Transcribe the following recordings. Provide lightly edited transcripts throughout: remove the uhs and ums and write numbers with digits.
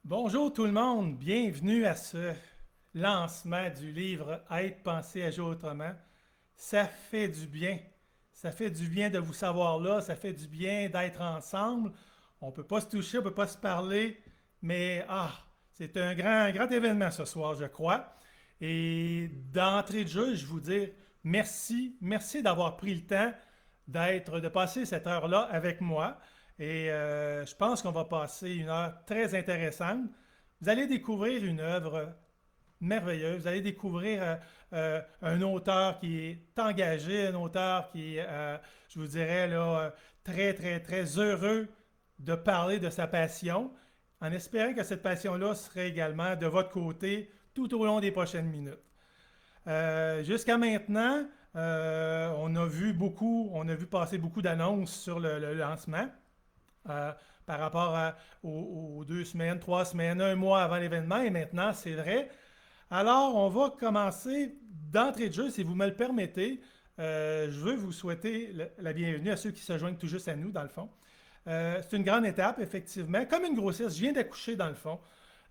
Bonjour tout le monde, bienvenue à ce lancement du livre Être, penser, agir autrement. Ça fait du bien. Ça fait du bien de vous savoir là, ça fait du bien d'être ensemble. On ne peut pas se toucher, on ne peut pas se parler, mais c'est un grand événement ce soir, je crois. Et d'entrée de jeu, je vous dire merci d'avoir pris le temps de passer cette heure-là avec moi. Et je pense qu'on va passer une heure très intéressante. Vous allez découvrir une œuvre merveilleuse. Vous allez découvrir un auteur qui est engagé, un auteur qui est, je vous dirais, là, très heureux de parler de sa passion, en espérant que cette passion-là serait également de votre côté tout au long des prochaines minutes. Jusqu'à maintenant, on a vu passer beaucoup d'annonces sur le lancement euh, par rapport aux 2 semaines, 3 semaines, un mois avant l'événement, et maintenant, c'est vrai. Alors, on va commencer d'entrée de jeu, si vous me le permettez. Je veux vous souhaiter la bienvenue à ceux qui se joignent tout juste à nous, dans le fond. C'est une grande étape, effectivement. Comme une grossesse, je viens d'accoucher, dans le fond.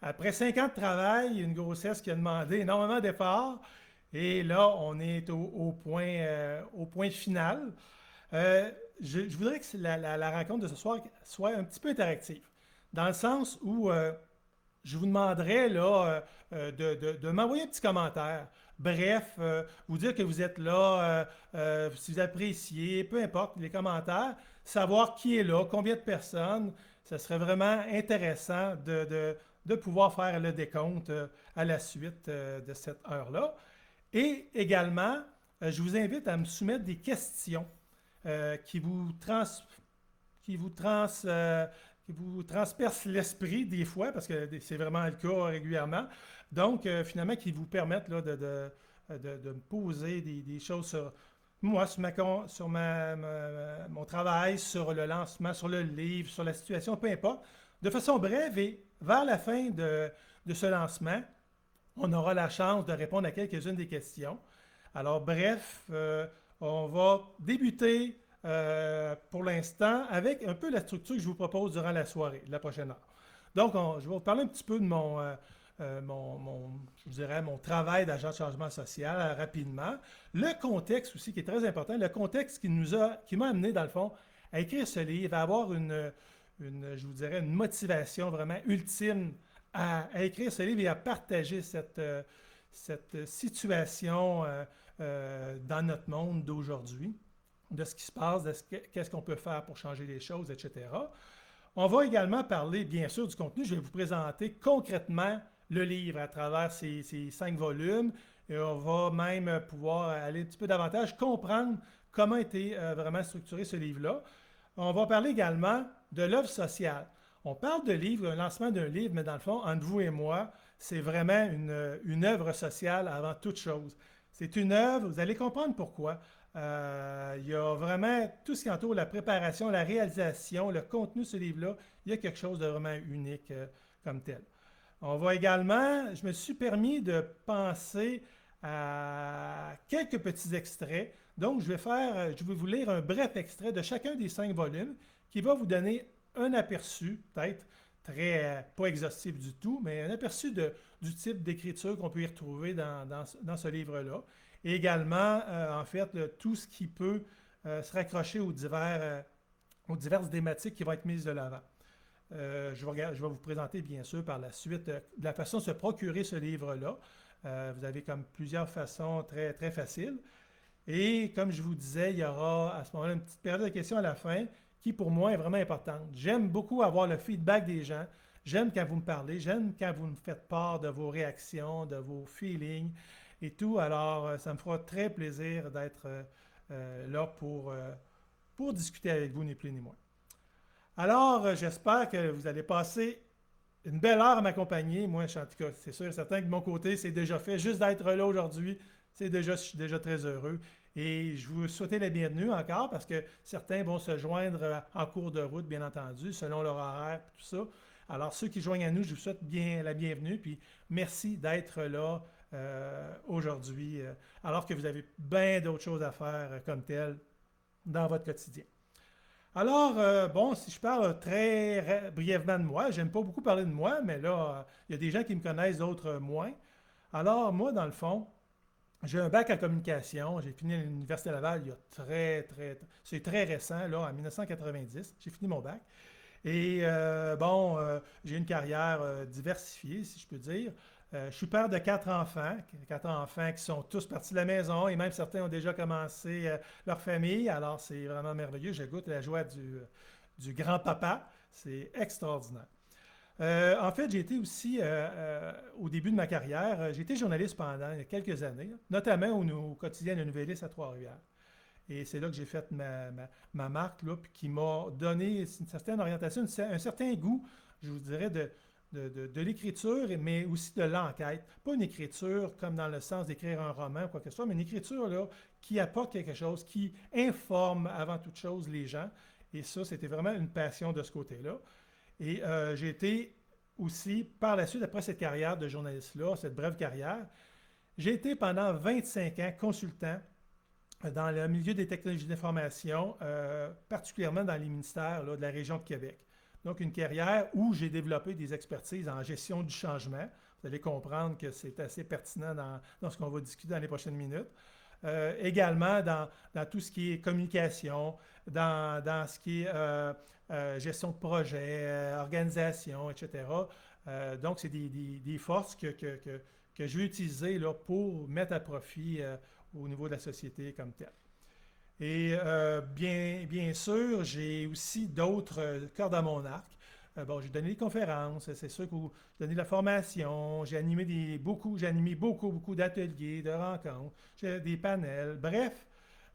Après 5 ans de travail, une grossesse qui a demandé énormément d'efforts. Et là, on est au point final. Euh, je voudrais que la rencontre de ce soir soit un petit peu interactive, dans le sens où je vous demanderais là, de m'envoyer un petit commentaire. Bref, vous dire que vous êtes là, si vous appréciez, peu importe les commentaires, savoir qui est là, combien de personnes. Ce serait vraiment intéressant de pouvoir faire le décompte à la suite de cette heure-là. Et également, je vous invite à me soumettre des questions euh, qui vous trans, qui vous trans, qui vous transpercent l'esprit des fois, parce que c'est vraiment le cas régulièrement. Donc, finalement, qui vous permettent là, de me poser des choses sur moi, sur mon travail, sur le lancement, sur le livre, sur la situation, peu importe, de façon brève. Et vers la fin de ce lancement, on aura la chance de répondre à quelques-unes des questions. Alors, bref, on va débuter pour l'instant avec un peu la structure que je vous propose durant la soirée, la prochaine heure. Donc, je vais vous parler un petit peu de je vous dirais, mon travail d'agent de changement social rapidement. Le contexte aussi qui est très important, le contexte qui m'a amené, dans le fond, à écrire ce livre, à avoir je vous dirais, une motivation vraiment ultime à écrire ce livre et à partager cette situation dans notre monde d'aujourd'hui, de ce qui se passe, qu'est-ce qu'on peut faire pour changer les choses, etc. On va également parler, bien sûr, du contenu. Je vais vous présenter concrètement le livre à travers ces 5 volumes. Et on va même pouvoir aller un petit peu davantage, comprendre comment a été vraiment structuré ce livre-là. On va parler également de l'œuvre sociale. On parle de livre, un lancement d'un livre, mais dans le fond, entre vous et moi, c'est vraiment une œuvre sociale avant toute chose. C'est une œuvre, vous allez comprendre pourquoi. Il y a vraiment tout ce qui entoure la préparation, la réalisation, le contenu de ce livre-là. Il y a quelque chose de vraiment unique comme tel. On va également, je me suis permis de penser à quelques petits extraits. Donc, je vais vous lire un bref extrait de chacun des 5 volumes qui va vous donner un aperçu, peut-être pas exhaustif du tout, mais un aperçu du type d'écriture qu'on peut y retrouver dans ce livre-là. Et également, en fait, tout ce qui peut se raccrocher aux diverses thématiques qui vont être mises de l'avant. Je vais vous présenter bien sûr par la suite de la façon de se procurer ce livre-là. Vous avez comme plusieurs façons très faciles. Et comme je vous disais, il y aura à ce moment-là une petite période de questions à la fin qui pour moi est vraiment importante. J'aime beaucoup avoir le feedback des gens. J'aime quand vous me parlez, j'aime quand vous me faites part de vos réactions, de vos feelings et tout. Alors, ça me fera très plaisir d'être là pour discuter avec vous, ni plus ni moins. Alors, j'espère que vous allez passer une belle heure à m'accompagner. Moi, en tout cas, c'est sûr et certain que de mon côté, c'est déjà fait. Juste d'être là aujourd'hui, je suis déjà très heureux. Et je vous souhaite la bienvenue encore parce que certains vont se joindre en cours de route, bien entendu, selon leur horaire et tout ça. Alors, ceux qui joignent à nous, je vous souhaite bien la bienvenue. Puis, merci d'être là aujourd'hui, alors que vous avez bien d'autres choses à faire comme telles dans votre quotidien. Alors, bon, si je parle brièvement de moi, j'aime pas beaucoup parler de moi, mais là, il y a des gens qui me connaissent, d'autres moins. Alors, moi, dans le fond, j'ai un bac en communication. J'ai fini à l'Université Laval il y a c'est très récent, là, en 1990. J'ai fini mon bac. Et bon, j'ai une carrière diversifiée, si je peux dire. Je suis père de quatre enfants qui sont tous partis de la maison et même certains ont déjà commencé leur famille. Alors, c'est vraiment merveilleux. Je goûte la joie du grand-papa. C'est extraordinaire. En fait, j'ai été aussi, au début de ma carrière, j'ai été journaliste pendant quelques années, notamment au quotidien Le Nouvelliste à Trois-Rivières. Et c'est là que j'ai fait ma marque, là, puis qui m'a donné une certaine orientation, un certain goût, je vous dirais, de l'écriture, mais aussi de l'enquête. Pas une écriture comme dans le sens d'écrire un roman ou quoi que ce soit, mais une écriture là, qui apporte quelque chose, qui informe avant toute chose les gens. Et ça, c'était vraiment une passion de ce côté-là. Et j'ai été aussi, par la suite, après cette carrière de journaliste-là, cette brève carrière, j'ai été pendant 25 ans consultant dans le milieu des technologies d'information, particulièrement dans les ministères là, de la région de Québec. Donc, une carrière où j'ai développé des expertises en gestion du changement. Vous allez comprendre que c'est assez pertinent dans ce qu'on va discuter dans les prochaines minutes. Également dans tout ce qui est communication, dans ce qui est gestion de projet, organisation, etc. Donc, c'est des forces que je vais utiliser là, pour mettre à profit au niveau de la société comme telle. Et bien sûr, j'ai aussi d'autres cordes à mon arc. Bon, j'ai donné des conférences, c'est sûr que j'ai donné de la formation, j'ai animé beaucoup d'ateliers, de rencontres, j'ai des panels. Bref,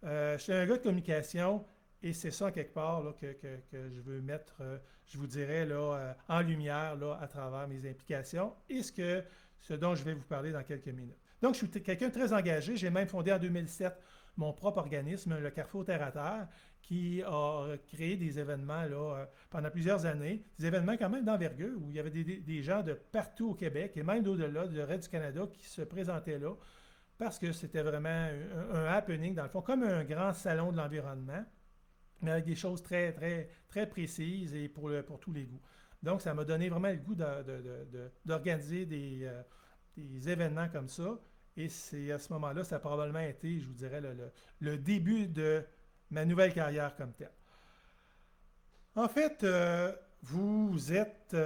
je suis un gars de communication et c'est ça, quelque part, là, que je veux mettre, je vous dirais, là, en lumière là, à travers mes implications et ce dont je vais vous parler dans quelques minutes. Donc, je suis quelqu'un de très engagé. J'ai même fondé en 2007 mon propre organisme, le Carrefour Terre à Terre, qui a créé des événements là, pendant plusieurs années, des événements quand même d'envergure, où il y avait des gens de partout au Québec et même d'au-delà, du reste du Canada, qui se présentaient là, parce que c'était vraiment un happening, dans le fond, comme un grand salon de l'environnement, mais avec des choses très précises et pour tous les goûts. Donc, ça m'a donné vraiment le goût d'organiser des événements comme ça. Et c'est à ce moment-là, ça a probablement été, je vous dirais, le début de ma nouvelle carrière comme telle. En fait, vous êtes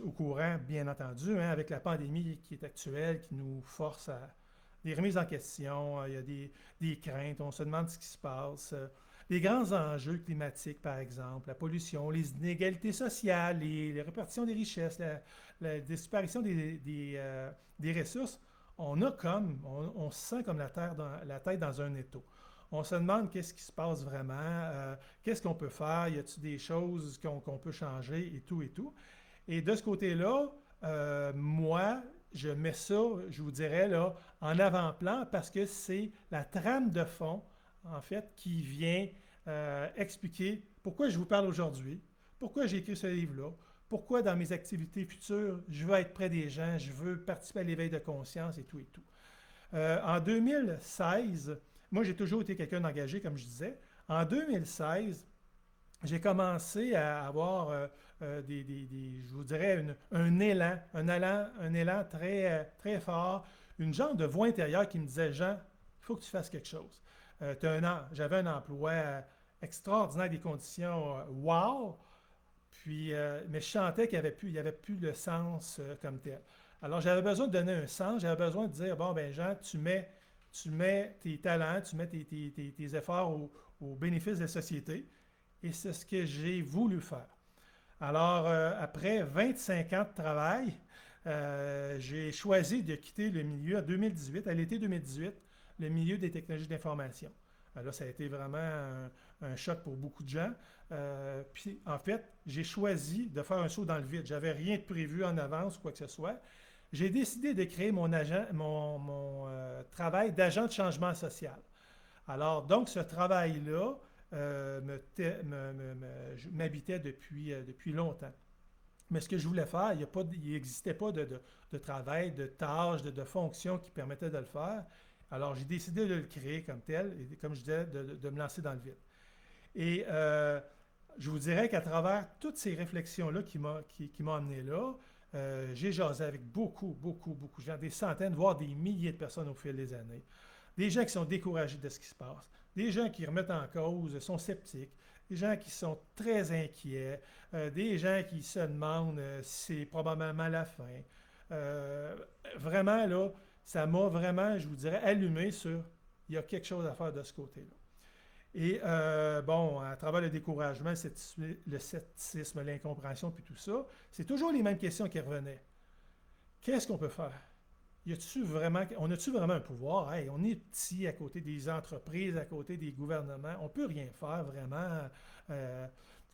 au courant, bien entendu, hein, avec la pandémie qui est actuelle, qui nous force à des remises en question, il y a des craintes, on se demande ce qui se passe. Les grands enjeux climatiques, par exemple, la pollution, les inégalités sociales, les répartitions des richesses, la disparition des ressources, on se sent comme la tête dans un étau. On se demande qu'est-ce qui se passe vraiment, qu'est-ce qu'on peut faire, y a-t-il des choses qu'on peut changer et tout et tout. Et de ce côté-là, moi, je mets ça, je vous dirais, là, en avant-plan parce que c'est la trame de fond, en fait, qui vient expliquer pourquoi je vous parle aujourd'hui, pourquoi j'ai écrit ce livre-là, pourquoi dans mes activités futures, je veux être près des gens, je veux participer à l'éveil de conscience et tout et tout. En 2016, moi j'ai toujours été quelqu'un d'engagé, comme je disais. En 2016, j'ai commencé à avoir je vous dirais, un élan très fort, une genre de voix intérieure qui me disait, Jean, il faut que tu fasses quelque chose. J'avais un emploi extraordinaire, des conditions wow, puis, mais je sentais qu'il n'y avait plus de sens comme tel. Alors, j'avais besoin de donner un sens, j'avais besoin de dire, bon, ben Jean, tu mets tes talents, tu mets tes efforts au bénéfice de la société, et c'est ce que j'ai voulu faire. Alors, après 25 ans de travail, j'ai choisi de quitter le milieu en 2018, à l'été 2018, le milieu des technologies d'information. Là, ça a été vraiment un choc pour beaucoup de gens. Puis, en fait, j'ai choisi de faire un saut dans le vide. J'avais rien de prévu en avance ou quoi que ce soit. J'ai décidé de créer mon travail d'agent de changement social. Alors, donc, ce travail-là m'habitait depuis longtemps. Mais ce que je voulais faire, il n'existait pas de travail, de tâches, de fonction qui permettait de le faire. Alors, j'ai décidé de le créer comme tel, et comme je disais, de me lancer dans le vide. Et je vous dirais qu'à travers toutes ces réflexions-là qui m'ont amené là, j'ai jasé avec beaucoup de gens, des centaines, voire des milliers de personnes au fil des années. Des gens qui sont découragés de ce qui se passe, des gens qui remettent en cause, sont sceptiques, des gens qui sont très inquiets, des gens qui se demandent si c'est probablement la fin. Euh, Vraiment, là, ça m'a vraiment, je vous dirais, allumé sur il y a quelque chose à faire de ce côté-là. Et bon, à travers le découragement, le scepticisme, l'incompréhension, puis tout ça, c'est toujours les mêmes questions qui revenaient. Qu'est-ce qu'on peut faire? On a-tu vraiment un pouvoir? Hey, on est petit à côté des entreprises, à côté des gouvernements. On ne peut rien faire vraiment. Euh,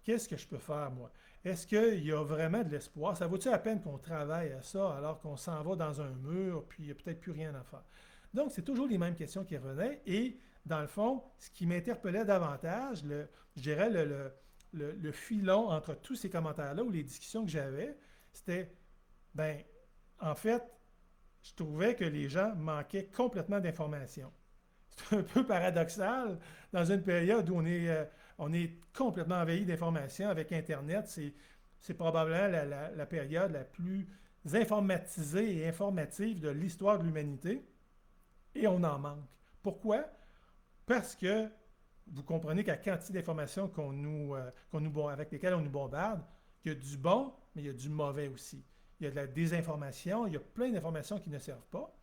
Qu'est-ce que je peux faire, moi? Est-ce qu'il y a vraiment de l'espoir? Ça vaut-il la peine qu'on travaille à ça alors qu'on s'en va dans un mur, puis il n'y a peut-être plus rien à faire? Donc, c'est toujours les mêmes questions qui revenaient. Et, dans le fond, ce qui m'interpellait davantage, je dirais le filon entre tous ces commentaires-là ou les discussions que j'avais, c'était, ben, en fait, je trouvais que les gens manquaient complètement d'informations. C'est un peu paradoxal dans une période où on est complètement envahi d'informations avec Internet. C'est probablement la période la plus informatisée et informative de l'histoire de l'humanité et on en manque. Pourquoi? Parce que vous comprenez qu'à quantité d'informations avec lesquelles on nous bombarde, il y a du bon, mais il y a du mauvais aussi. Il y a de la désinformation, il y a plein d'informations qui ne servent pas.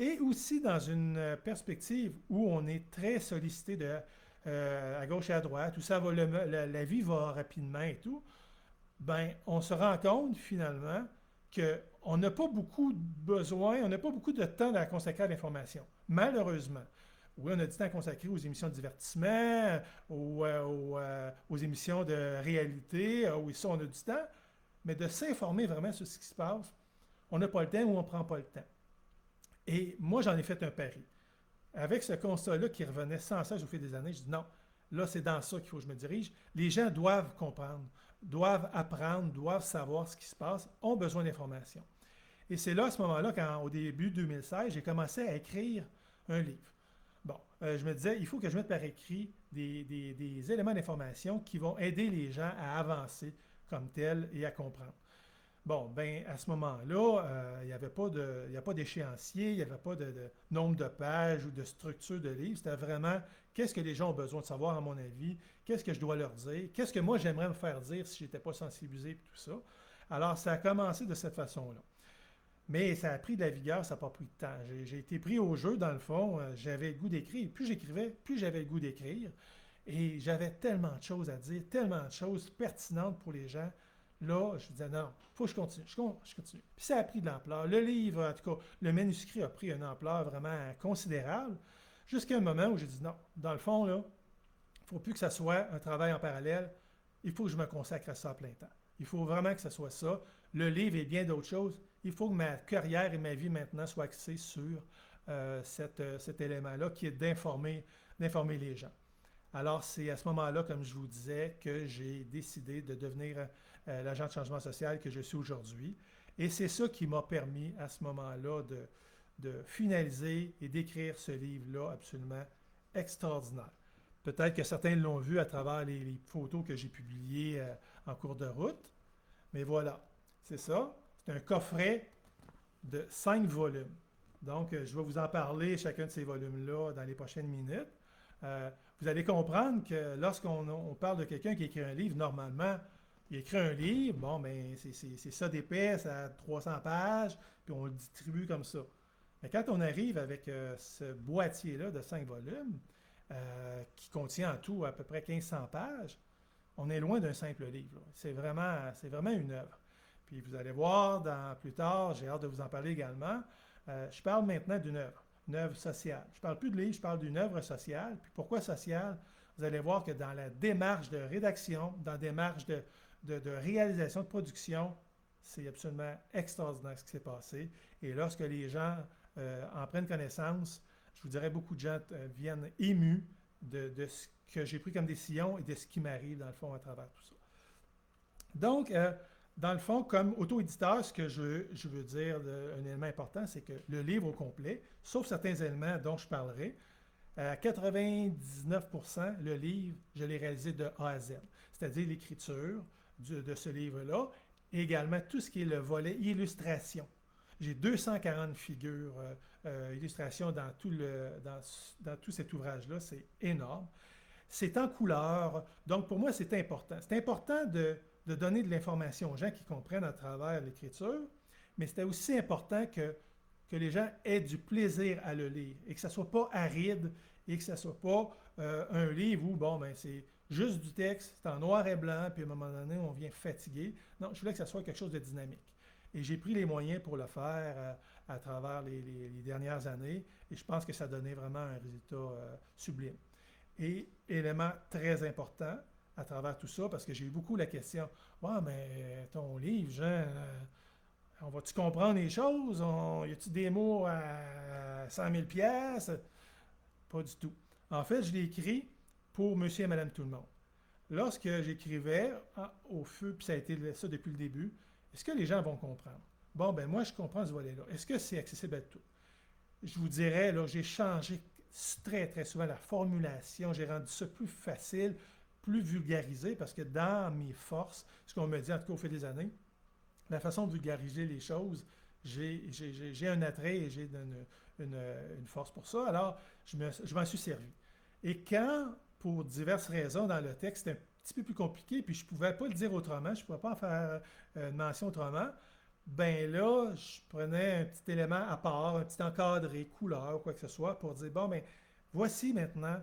Et aussi dans une perspective où on est très sollicité à gauche et à droite, où ça va la vie va rapidement et tout, ben on se rend compte finalement qu'on n'a pas beaucoup de besoin, on n'a pas beaucoup de temps à consacrer à l'information, malheureusement. Oui, on a du temps consacré aux émissions de divertissement, aux émissions de réalité, oui, ça, on a du temps, mais de s'informer vraiment sur ce qui se passe, on n'a pas le temps ou on ne prend pas le temps. Et moi, j'en ai fait un pari. Avec ce constat-là qui revenait sans cesse au fil des années, je dis non, là, c'est dans ça qu'il faut que je me dirige. Les gens doivent comprendre, doivent apprendre, doivent savoir ce qui se passe, ont besoin d'informations. Et c'est là, à ce moment-là, quand au début 2016, j'ai commencé à écrire un livre. Bon, je me disais, il faut que je mette par écrit des éléments d'information qui vont aider les gens à avancer comme tel et à comprendre. Bon, ben à ce moment-là, il n'y avait pas d'échéancier, il n'y avait pas de nombre de pages ou de structure de livre. C'était vraiment qu'est-ce que les gens ont besoin de savoir, à mon avis, qu'est-ce que je dois leur dire, qu'est-ce que moi j'aimerais me faire dire si je n'étais pas sensibilisé et tout ça. Alors, ça a commencé de cette façon-là. Mais ça a pris de la vigueur, ça n'a pas pris de temps. J'ai été pris au jeu, dans le fond. J'avais le goût d'écrire. Plus j'écrivais, plus j'avais le goût d'écrire. Et j'avais tellement de choses à dire, tellement de choses pertinentes pour les gens. Là, je disais, non, il faut que je continue, je continue. Puis ça a pris de l'ampleur. Le livre, en tout cas, le manuscrit a pris une ampleur vraiment considérable, jusqu'à un moment où j'ai dit, non, dans le fond, là, il ne faut plus que ça soit un travail en parallèle, il faut que je me consacre à ça à plein temps. Il faut vraiment que ce soit ça. Le livre et bien d'autres choses. Il faut que ma carrière et ma vie maintenant soient axées sur cet élément-là qui est d'informer les gens. Alors, c'est à ce moment-là, comme je vous disais, que j'ai décidé de devenir l'agent de changement social que je suis aujourd'hui. Et c'est ça qui m'a permis, à ce moment-là, de finaliser et d'écrire ce livre-là absolument extraordinaire. Peut-être que certains l'ont vu à travers les photos que j'ai publiées en cours de route, mais voilà, c'est ça. C'est un coffret de 5 volumes. Donc, je vais vous en parler, chacun de ces volumes-là, dans les prochaines minutes. Vous allez comprendre que lorsqu'on parle de quelqu'un qui écrit un livre, normalement, il écrit un livre, bon, ben c'est ça d'épais, ça a 300 pages, puis on le distribue comme ça. Mais quand on arrive avec ce boîtier-là de 5 volumes, qui contient en tout à peu près 1500 pages, on est loin d'un simple livre. C'est vraiment une œuvre. Puis vous allez voir plus tard, j'ai hâte de vous en parler également, je parle maintenant d'une œuvre sociale. Je ne parle plus de livre, je parle d'une œuvre sociale. Puis pourquoi sociale? Vous allez voir que dans la démarche de rédaction, dans la démarche de réalisation, de production, c'est absolument extraordinaire ce qui s'est passé. Et lorsque les gens en prennent connaissance, je vous dirais beaucoup de gens viennent émus de ce que j'ai pris comme décision et de ce qui m'arrive, dans le fond, à travers tout ça. Donc, dans le fond, comme auto-éditeur, ce que je veux dire, un élément important, c'est que le livre au complet, sauf certains éléments dont je parlerai, à 99%, le livre, je l'ai réalisé de A à Z. c'est-à-dire l'écriture de ce livre-là, et également tout ce qui est le volet illustration. J'ai 240 figures illustrations dans tout cet ouvrage-là, c'est énorme. C'est en couleur, donc pour moi c'est important. C'est important de donner de l'information aux gens qui comprennent à travers l'écriture, mais c'était aussi important que les gens aient du plaisir à le lire et que ça ne soit pas aride et que ça ne soit pas un livre où, bon, ben, c'est juste du texte, c'est en noir et blanc, puis à un moment donné, on vient fatigué. Non, je voulais que ça soit quelque chose de dynamique. Et j'ai pris les moyens pour le faire à travers les dernières années et je pense que ça a donné vraiment un résultat sublime. Et élément très important à travers tout ça, parce que j'ai eu beaucoup la question, ouais, mais ton livre, Jean, on va-tu comprendre les choses? Y a-tu des mots à 100 000 pièces? Pas du tout. En fait, je l'ai écrit pour monsieur et madame tout le monde. Lorsque j'écrivais au feu, puis ça a été ça depuis le début, est-ce que les gens vont comprendre? Bon, ben moi, je comprends ce volet-là. Est-ce que c'est accessible à tout? Je vous dirais, là, j'ai changé très, très souvent la formulation. J'ai rendu ça plus facile, plus vulgarisé, parce que dans mes forces, ce qu'on me dit, en tout cas au fil des années, la façon de vulgariser les choses, j'ai un attrait et j'ai une force pour ça. Alors, je m'en suis servi. Et quand, pour diverses raisons dans le texte, c'était un petit peu plus compliqué, puis je ne pouvais pas le dire autrement, je ne pouvais pas en faire une mention autrement, ben là, je prenais un petit élément à part, un petit encadré, couleur, ou quoi que ce soit, pour dire, bon, ben, voici maintenant,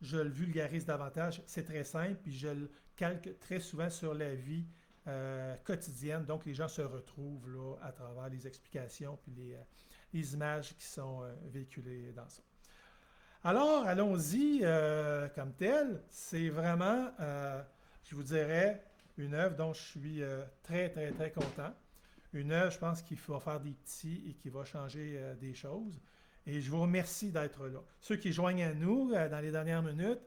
je le vulgarise davantage, c'est très simple, puis je le calque très souvent sur la vie quotidienne, donc les gens se retrouvent là à travers les explications, puis les images qui sont véhiculées dans ça. Alors, allons-y comme tel, c'est vraiment, je vous dirais, une œuvre dont je suis très, très, très content. Une œuvre, je pense qu'il va faire des petits et qui va changer des choses. Et je vous remercie d'être là. Ceux qui joignent à nous dans les dernières minutes,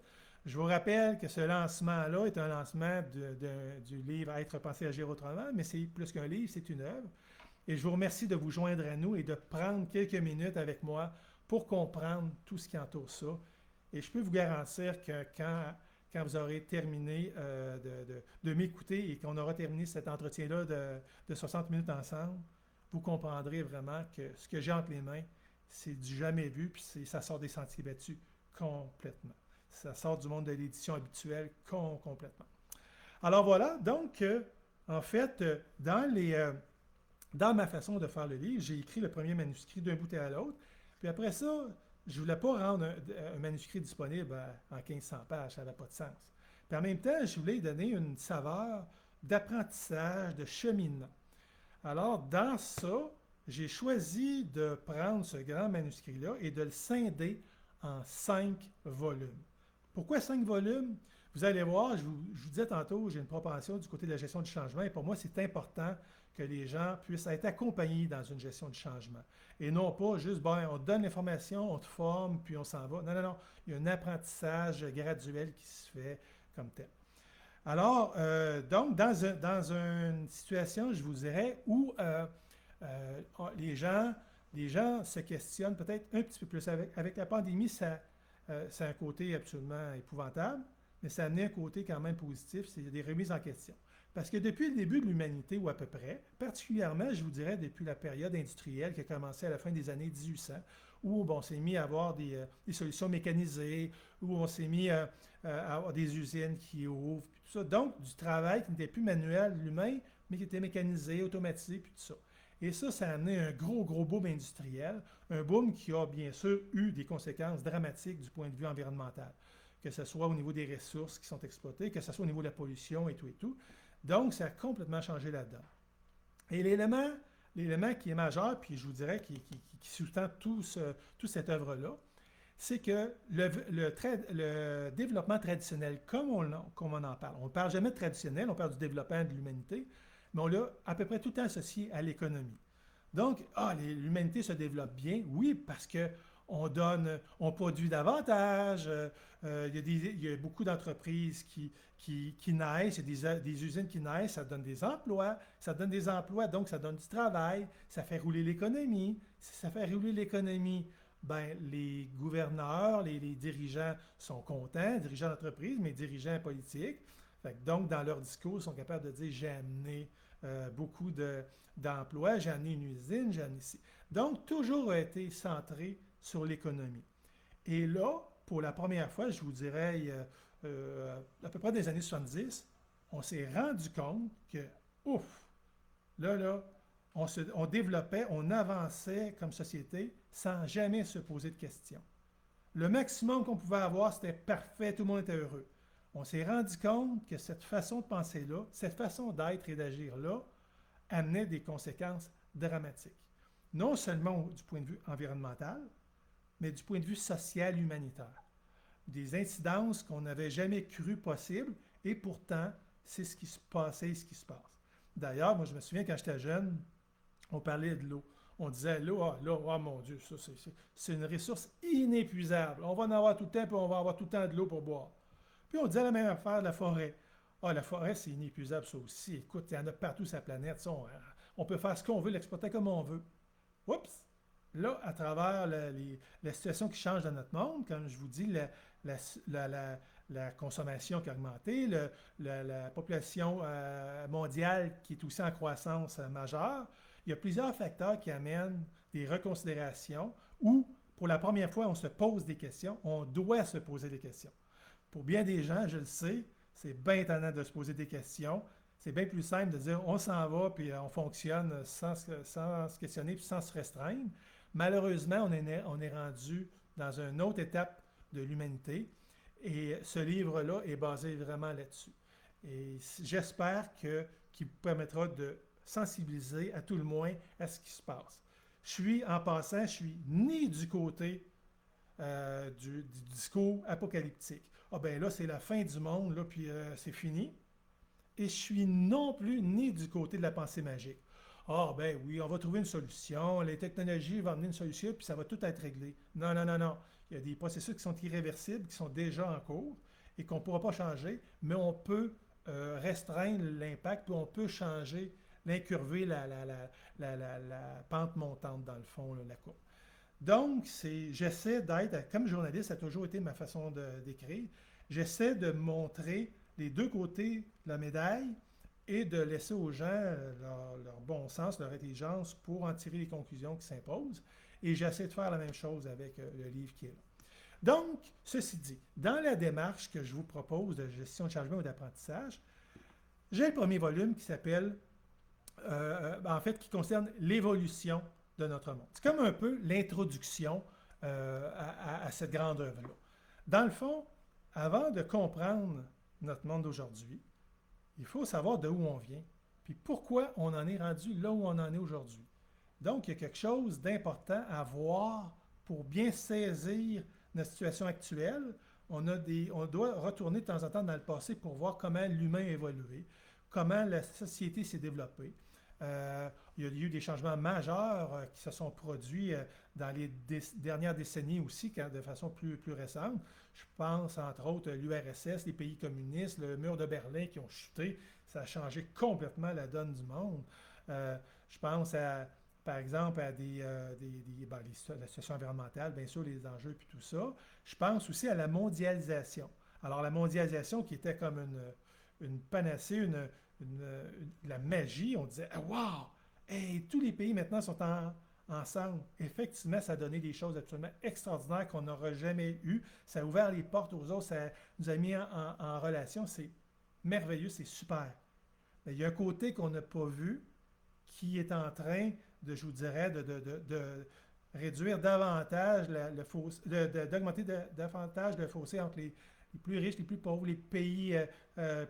je vous rappelle que ce lancement-là est un lancement du livre Être, penser, agir autrement, mais c'est plus qu'un livre, c'est une œuvre. Et je vous remercie de vous joindre à nous et de prendre quelques minutes avec moi pour comprendre tout ce qui entoure ça. Et je peux vous garantir que quand vous aurez terminé de m'écouter et qu'on aura terminé cet entretien-là de 60 minutes ensemble, vous comprendrez vraiment que ce que j'ai entre les mains, c'est du jamais vu, puis ça sort des sentiers battus complètement. Ça sort du monde de l'édition habituelle complètement. Alors voilà, donc, en fait, dans ma façon de faire le livre, j'ai écrit le premier manuscrit d'un bout à l'autre, puis après ça, je ne voulais pas rendre un manuscrit disponible en 1500 pages, ça n'avait pas de sens. Puis en même temps, je voulais donner une saveur d'apprentissage, de cheminement. Alors, dans ça, j'ai choisi de prendre ce grand manuscrit-là et de le scinder en 5 volumes. Pourquoi 5 volumes? Vous allez voir, je vous disais tantôt, j'ai une propension du côté de la gestion du changement et pour moi, c'est important que les gens puissent être accompagnés dans une gestion du changement. Et non pas juste, ben, on te donne l'information, on te forme, puis on s'en va. Non, non, non. Il y a un apprentissage graduel qui se fait comme tel. Alors, donc, dans une situation, je vous dirais, où les gens se questionnent peut-être un petit peu plus. Avec la pandémie, c'est un côté absolument épouvantable, mais ça a amené un côté quand même positif, c'est des remises en question. Parce que depuis le début de l'humanité, ou à peu près, particulièrement, je vous dirais, depuis la période industrielle qui a commencé à la fin des années 1800, où on s'est mis à avoir des solutions mécanisées, où on s'est mis à avoir des usines qui ouvrent, puis tout ça. Donc, du travail qui n'était plus manuel, l'humain, mais qui était mécanisé, automatisé, puis tout ça. Et ça a amené un gros boom industriel, un boom qui a bien sûr eu des conséquences dramatiques du point de vue environnemental, que ce soit au niveau des ressources qui sont exploitées, que ce soit au niveau de la pollution et tout et tout. Donc, ça a complètement changé là-dedans. Et l'élément qui est majeur, puis je vous dirais qui sous-tend toute cette œuvre-là, c'est que le développement traditionnel, comme on en parle, on ne parle jamais de traditionnel, on parle du développement de l'humanité, mais on l'a à peu près tout le temps associé à l'économie. Donc, l'humanité se développe bien, oui, parce on produit davantage, il y a beaucoup d'entreprises qui naissent, il y a des usines qui naissent, ça donne des emplois, donc ça donne du travail, ça fait rouler l'économie. Si ça fait rouler l'économie, ben, les gouverneurs, les dirigeants sont contents, dirigeants d'entreprise, mais dirigeants politiques. Donc, dans leur discours, ils sont capables de dire j'ai amené beaucoup d'emplois, j'ai amené une usine, j'ai amené ici. Donc, toujours a été centré sur l'économie. Et là, pour la première fois, je vous dirais, à peu près des années 70, on s'est rendu compte que, ouf, là, on développait, on avançait comme société sans jamais se poser de questions. Le maximum qu'on pouvait avoir, c'était parfait, tout le monde était heureux. On s'est rendu compte que cette façon de penser-là, cette façon d'être et d'agir-là, amenait des conséquences dramatiques. Non seulement du point de vue environnemental, mais du point de vue social humanitaire. Des incidences qu'on n'avait jamais cru possibles, et pourtant, c'est ce qui se passait et ce qui se passe. D'ailleurs, moi, je me souviens quand j'étais jeune, on parlait de l'eau. On disait l'eau, oh mon Dieu, ça c'est une ressource inépuisable. On va en avoir tout le temps, puis on va avoir tout le temps de l'eau pour boire. Puis on disait la même affaire de la forêt. Ah, la forêt, c'est inépuisable, ça aussi. Écoute, il y en a partout sur la planète. Ça, on peut faire ce qu'on veut, l'exploiter comme on veut. Oups! Là, à travers la situation qui change dans notre monde, comme je vous dis, la consommation qui a augmenté, la population mondiale qui est aussi en croissance majeure, il y a plusieurs facteurs qui amènent des reconsidérations où, pour la première fois, on se pose des questions, on doit se poser des questions. Pour bien des gens, je le sais, c'est bien étonnant de se poser des questions. C'est bien plus simple de dire on s'en va puis on fonctionne sans se questionner puis sans se restreindre. Malheureusement, on est rendu dans une autre étape de l'humanité et ce livre-là est basé vraiment là-dessus. Et j'espère qu'il permettra de sensibiliser à tout le moins à ce qui se passe. En passant, je suis ni du côté du discours apocalyptique. Ah ben là, c'est la fin du monde, là, puis c'est fini. Et je suis non plus ni du côté de la pensée magique. Ah ben oui, on va trouver une solution, les technologies vont amener une solution, puis ça va tout être réglé. Non, non, non, non. Il y a des processus qui sont irréversibles, qui sont déjà en cours et qu'on ne pourra pas changer, mais on peut restreindre l'impact, puis on peut changer, l'incurver, la pente montante, dans le fond, là, la courbe. Donc, j'essaie d'être, comme journaliste, ça a toujours été ma façon d'écrire, j'essaie de montrer les deux côtés de la médaille et de laisser aux gens leur bon sens, leur intelligence pour en tirer les conclusions qui s'imposent. Et j'essaie de faire la même chose avec le livre qui est là. Donc, ceci dit, dans la démarche que je vous propose de gestion de changement ou d'apprentissage, j'ai le premier volume qui s'appelle, en fait, qui concerne l'évolution de notre monde. C'est comme un peu l'introduction à cette grande œuvre-là. Dans le fond, avant de comprendre notre monde d'aujourd'hui, il faut savoir de où on vient, puis pourquoi on en est rendu là où on en est aujourd'hui. Donc, il y a quelque chose d'important à voir pour bien saisir notre situation actuelle. On doit retourner de temps en temps dans le passé pour voir comment l'humain a évolué, comment la société s'est développée. Il y a eu des changements majeurs qui se sont produits dans les dernières décennies aussi, de façon plus récente. Je pense entre autres à l'URSS, les pays communistes, le mur de Berlin qui ont chuté. Ça a changé complètement la donne du monde. Je pense par exemple à la situation environnementale, bien sûr, les enjeux puis tout ça. Je pense aussi à la mondialisation. Alors la mondialisation qui était comme une panacée, la magie, on disait « wow! Hey, tous les pays maintenant sont ensemble. » Effectivement, ça a donné des choses absolument extraordinaires qu'on n'aurait jamais eues. Ça a ouvert les portes aux autres, ça nous a mis en relation. C'est merveilleux, c'est super. Mais il y a un côté qu'on n'a pas vu qui est en train je vous dirais, de réduire davantage d'augmenter davantage le fossé entre les plus riches, les plus pauvres, les pays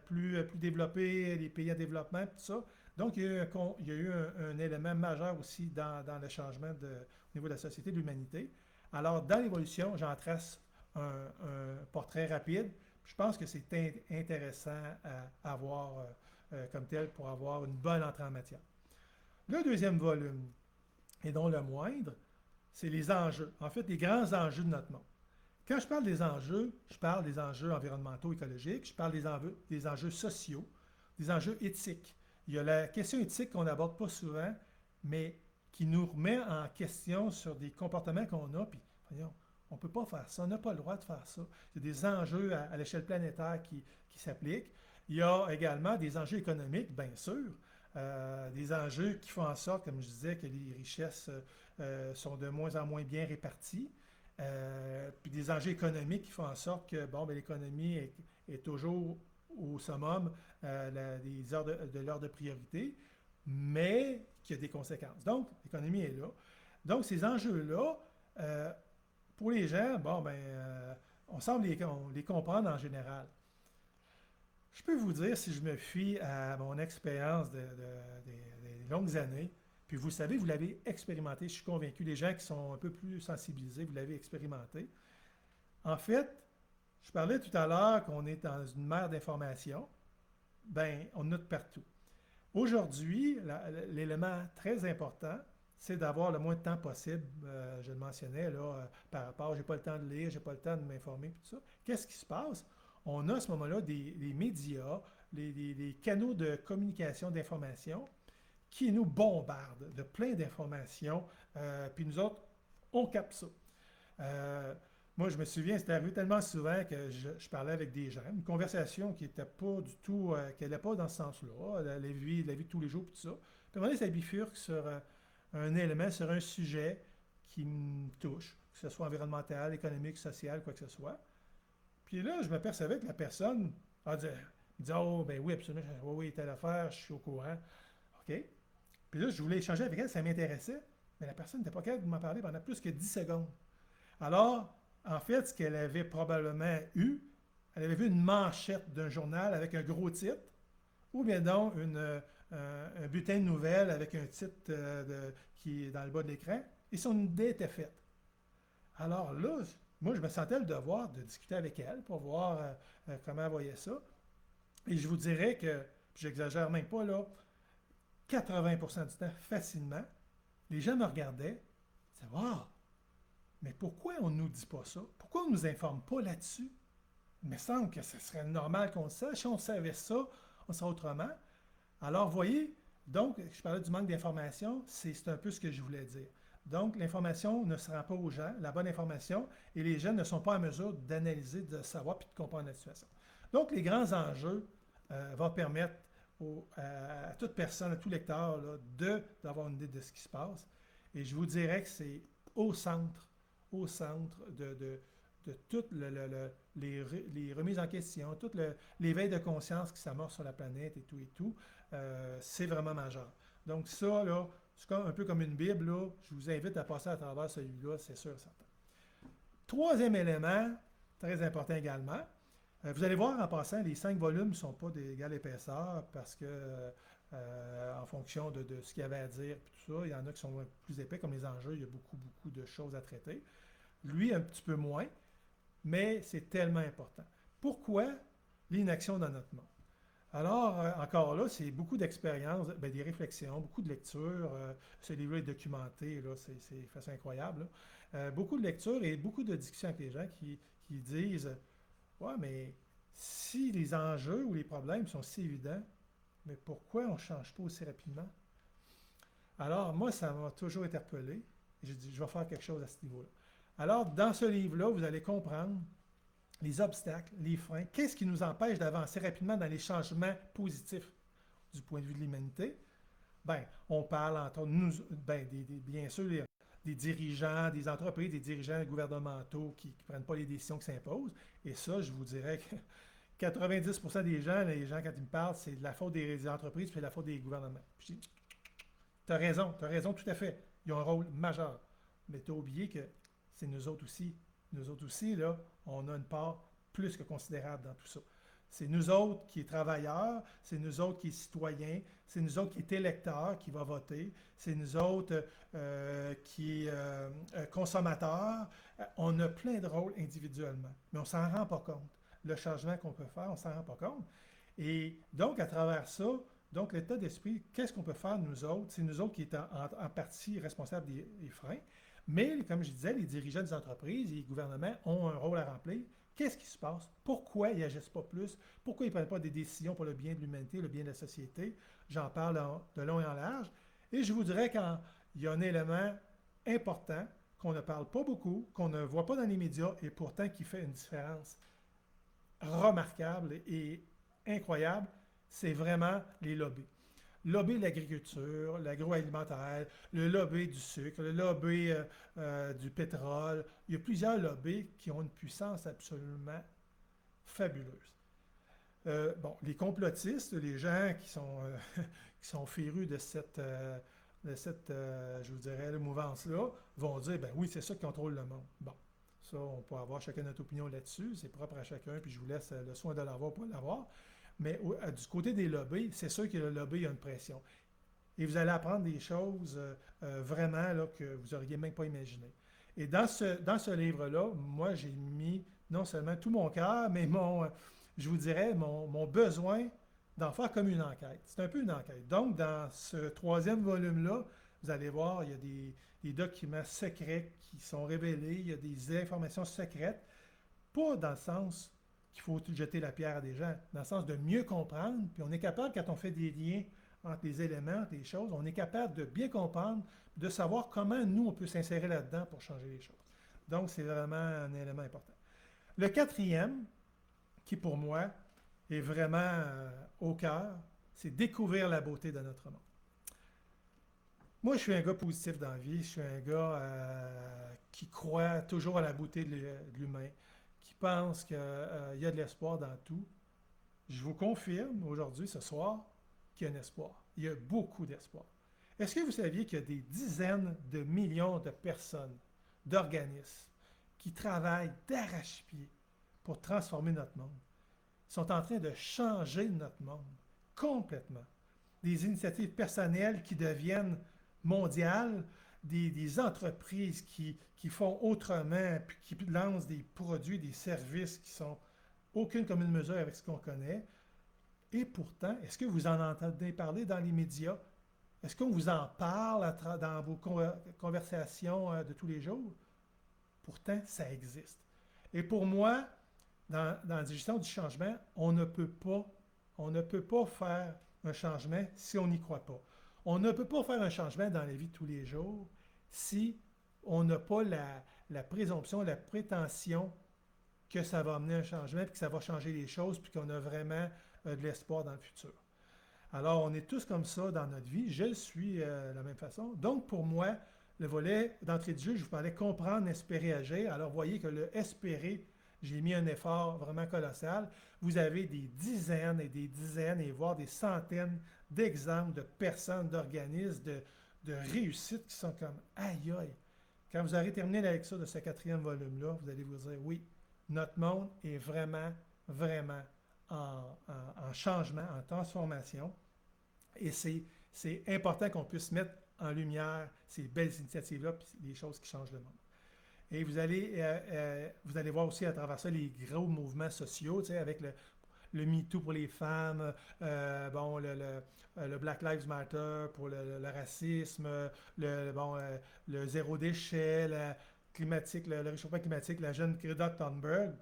plus développés, les pays en développement, tout ça. Donc, il y a eu un élément majeur aussi dans le changement au niveau de la société, de l'humanité. Alors, dans l'évolution, j'en trace un portrait rapide. Je pense que c'est intéressant à avoir comme tel pour avoir une bonne entrée en matière. Le deuxième volume, et dont le moindre, c'est les enjeux. En fait, les grands enjeux de notre monde. Quand je parle des enjeux, je parle des enjeux environnementaux, écologiques, je parle des enjeux sociaux, des enjeux éthiques. Il y a la question éthique qu'on n'aborde pas souvent, mais qui nous remet en question sur des comportements qu'on a, puis voyons, on ne peut pas faire ça, on n'a pas le droit de faire ça. Il y a des enjeux à l'échelle planétaire qui s'appliquent. Il y a également des enjeux économiques, bien sûr, des enjeux qui font en sorte, comme je disais, que les richesses sont de moins en moins bien réparties. Puis des enjeux économiques qui font en sorte que bon, ben, l'économie est toujours au summum des ordres de l'ordre de priorité, mais qui a des conséquences. Donc, l'économie est là. Donc, ces enjeux-là, euh, pour les gens, bon, ben, on semble les comprendre en général. Je peux vous dire, si je me fie à mon expérience des longues années, puis vous savez, vous l'avez expérimenté, je suis convaincu, les gens qui sont un peu plus sensibilisés, vous l'avez expérimenté. En fait, je parlais tout à l'heure qu'on est dans une mer d'informations, ben, on note partout. Aujourd'hui, l'élément très important, c'est d'avoir le moins de temps possible. Je le mentionnais là, par rapport, j'ai pas le temps de lire, j'ai pas le temps de m'informer, tout ça. Qu'est-ce qui se passe? On a à ce moment-là des médias, les canaux de communication d'information qui nous bombardent de plein d'informations, puis nous autres, on capte ça. Euh, Moi, je me souviens, c'était arrivé tellement souvent que je parlais avec des gens, une conversation qui n'était pas du tout, qui n'allait pas dans ce sens-là, la vie de tous les jours, puis tout ça. Puis à un moment donné, ça bifurque sur un élément, sur un sujet qui me touche, que ce soit environnemental, économique, social, quoi que ce soit. Puis là, je m'apercevais que la personne me disait, oh, ben oui, absolument, oui, oui, telle affaire, je suis au courant. OK. Puis là, je voulais échanger avec elle, ça m'intéressait, mais la personne n'était pas capable de m'en parler pendant plus que 10 secondes. Alors, en fait, ce qu'elle avait probablement eu, elle avait vu une manchette d'un journal avec un gros titre, ou bien donc un bulletin de nouvelles avec un titre qui est dans le bas de l'écran, et son idée était faite. Alors là, moi, je me sentais le devoir de discuter avec elle pour voir comment elle voyait ça. Et je vous dirais que, j'exagère même pas, là, 80% du temps, facilement, les gens me regardaient, ils disaient, wow, mais pourquoi on ne nous dit pas ça? Pourquoi on ne nous informe pas là-dessus? Il me semble que ce serait normal qu'on le sache. Si on savait ça, on serait autrement. Alors, voyez, donc, je parlais du manque d'information, c'est un peu ce que je voulais dire. Donc, l'information ne se rend pas aux gens, la bonne information, et les gens ne sont pas en mesure d'analyser, de savoir puis de comprendre la situation. Donc, les grands enjeux vont permettre à toute personne, à tout lecteur, là, d'avoir une idée de ce qui se passe. Et je vous dirais que c'est au centre, de toutes les remises en question, tout l'éveil de conscience qui s'amorce sur la planète et tout, c'est vraiment majeur. Donc ça, là, c'est un peu comme une Bible, là, je vous invite à passer à travers celui-là, c'est sûr, certain. Troisième élément, très important également, vous allez voir en passant, les 5 volumes ne sont pas d'égale épaisseur parce que, en fonction de ce qu'il y avait à dire, puis tout ça, il y en a qui sont plus épais, comme les enjeux, il y a beaucoup, beaucoup de choses à traiter. Lui, un petit peu moins, mais c'est tellement important. Pourquoi l'inaction dans notre monde? Alors, encore là, c'est beaucoup d'expériences, ben, des réflexions, beaucoup de lectures. Ce livre est documenté, là, c'est de façon incroyable. Là. Beaucoup de lectures et beaucoup de discussions avec les gens qui disent ouais, mais si les enjeux ou les problèmes sont si évidents, mais pourquoi on ne change pas aussi rapidement? Alors, moi, ça m'a toujours interpellé. J'ai dit, je vais faire quelque chose à ce niveau-là. Alors, dans ce livre-là, vous allez comprendre les obstacles, les freins, qu'est-ce qui nous empêche d'avancer rapidement dans les changements positifs du point de vue de l'humanité? Bien, on parle entre nous, ben, bien sûr, des dirigeants, des entreprises, des dirigeants gouvernementaux qui ne prennent pas les décisions qui s'imposent. Et ça, je vous dirais que 90% des gens, les gens, quand ils me parlent, c'est de la faute des entreprises, puis c'est de la faute des gouvernements. Puis je dis, tu as raison tout à fait. Ils ont un rôle majeur. Mais tu as oublié que c'est nous autres aussi. Nous autres aussi, là, on a une part plus que considérable dans tout ça. C'est nous autres qui est travailleurs, c'est nous autres qui est citoyens, c'est nous autres qui est électeurs, qui va voter, c'est nous autres qui est consommateurs. On a plein de rôles individuellement, mais on ne s'en rend pas compte. Le changement qu'on peut faire, on ne s'en rend pas compte. Et donc, à travers ça, donc l'état d'esprit, qu'est-ce qu'on peut faire nous autres? C'est nous autres qui est en partie responsables des freins. Mais, comme je disais, les dirigeants des entreprises et les gouvernements ont un rôle à remplir. Qu'est-ce qui se passe? Pourquoi ils n'agissent pas plus? Pourquoi ils ne prennent pas des décisions pour le bien de l'humanité, le bien de la société? J'en parle de long et en large. Et je vous dirais qu'il y a un élément important qu'on ne parle pas beaucoup, qu'on ne voit pas dans les médias et pourtant qui fait une différence remarquable et incroyable, c'est vraiment les lobbies. Lobby de l'agriculture, l'agroalimentaire, le lobby du sucre, le lobby du pétrole. Il y a plusieurs lobbies qui ont une puissance absolument fabuleuse. Bon, les complotistes, les gens qui sont férus de cette je vous dirais, mouvance-là, vont dire, ben oui, c'est ça qui contrôle le monde. Bon, ça, on peut avoir chacun notre opinion là-dessus, c'est propre à chacun, puis je vous laisse le soin de l'avoir ou pas l'avoir. Mais du côté des lobbies, c'est sûr que le lobby a une pression. Et vous allez apprendre des choses vraiment là, que vous n'auriez même pas imaginées. Et dans ce livre-là, moi, j'ai mis non seulement tout mon cœur, mais je vous dirais, mon besoin d'en faire comme une enquête. C'est un peu une enquête. Donc, dans ce troisième volume-là, vous allez voir, il y a des documents secrets qui sont révélés, il y a des informations secrètes, pas dans le sens qu'il faut jeter la pierre à des gens, dans le sens de mieux comprendre, puis on est capable, quand on fait des liens entre les éléments, entre les choses, on est capable de bien comprendre, de savoir comment nous, on peut s'insérer là-dedans pour changer les choses. Donc, c'est vraiment un élément important. Le quatrième, qui pour moi est vraiment au cœur, c'est découvrir la beauté de notre monde. Moi, je suis un gars positif dans la vie, je suis un gars qui croit toujours à la beauté de l'humain, qui pense qu'il y a de l'espoir dans tout. Je vous confirme aujourd'hui, ce soir, qu'il y a un espoir. Il y a beaucoup d'espoir. Est-ce que vous saviez qu'il y a des dizaines de millions de personnes, d'organismes, qui travaillent d'arrache-pied pour transformer notre monde? Ils sont en train de changer notre monde complètement. Des initiatives personnelles qui deviennent mondiales, des entreprises qui font autrement, puis qui lancent des produits, des services qui sont aucune commune mesure avec ce qu'on connaît. Et pourtant, est-ce que vous en entendez parler dans les médias? Est-ce qu'on vous en parle dans vos conversations de tous les jours? Pourtant, ça existe. Et pour moi, dans la gestion du changement, on ne peut pas faire un changement si on n'y croit pas. On ne peut pas faire un changement dans la vie de tous les jours si on n'a pas la présomption, la prétention que ça va amener un changement, puis que ça va changer les choses, puis qu'on a vraiment de l'espoir dans le futur. Alors, on est tous comme ça dans notre vie. Je le suis de la même façon. Donc, pour moi, le volet d'entrée de jeu, je vous parlais comprendre, espérer, agir. Alors, vous voyez que le espérer, j'ai mis un effort vraiment colossal. Vous avez des dizaines et des dizaines, et voire des centaines d'exemples de personnes, d'organismes, de réussites qui sont comme aïe aïe. Quand vous aurez terminé avec ça de ce quatrième volume-là, vous allez vous dire oui, notre monde est vraiment, vraiment en changement, en transformation. Et c'est important qu'on puisse mettre en lumière ces belles initiatives-là, puis les choses qui changent le monde. Et vous allez voir aussi à travers ça les gros mouvements sociaux, tu sais, avec le MeToo pour les femmes, le Black Lives Matter pour le racisme, le zéro déchet, le réchauffement climatique, la jeune Greta Thunberg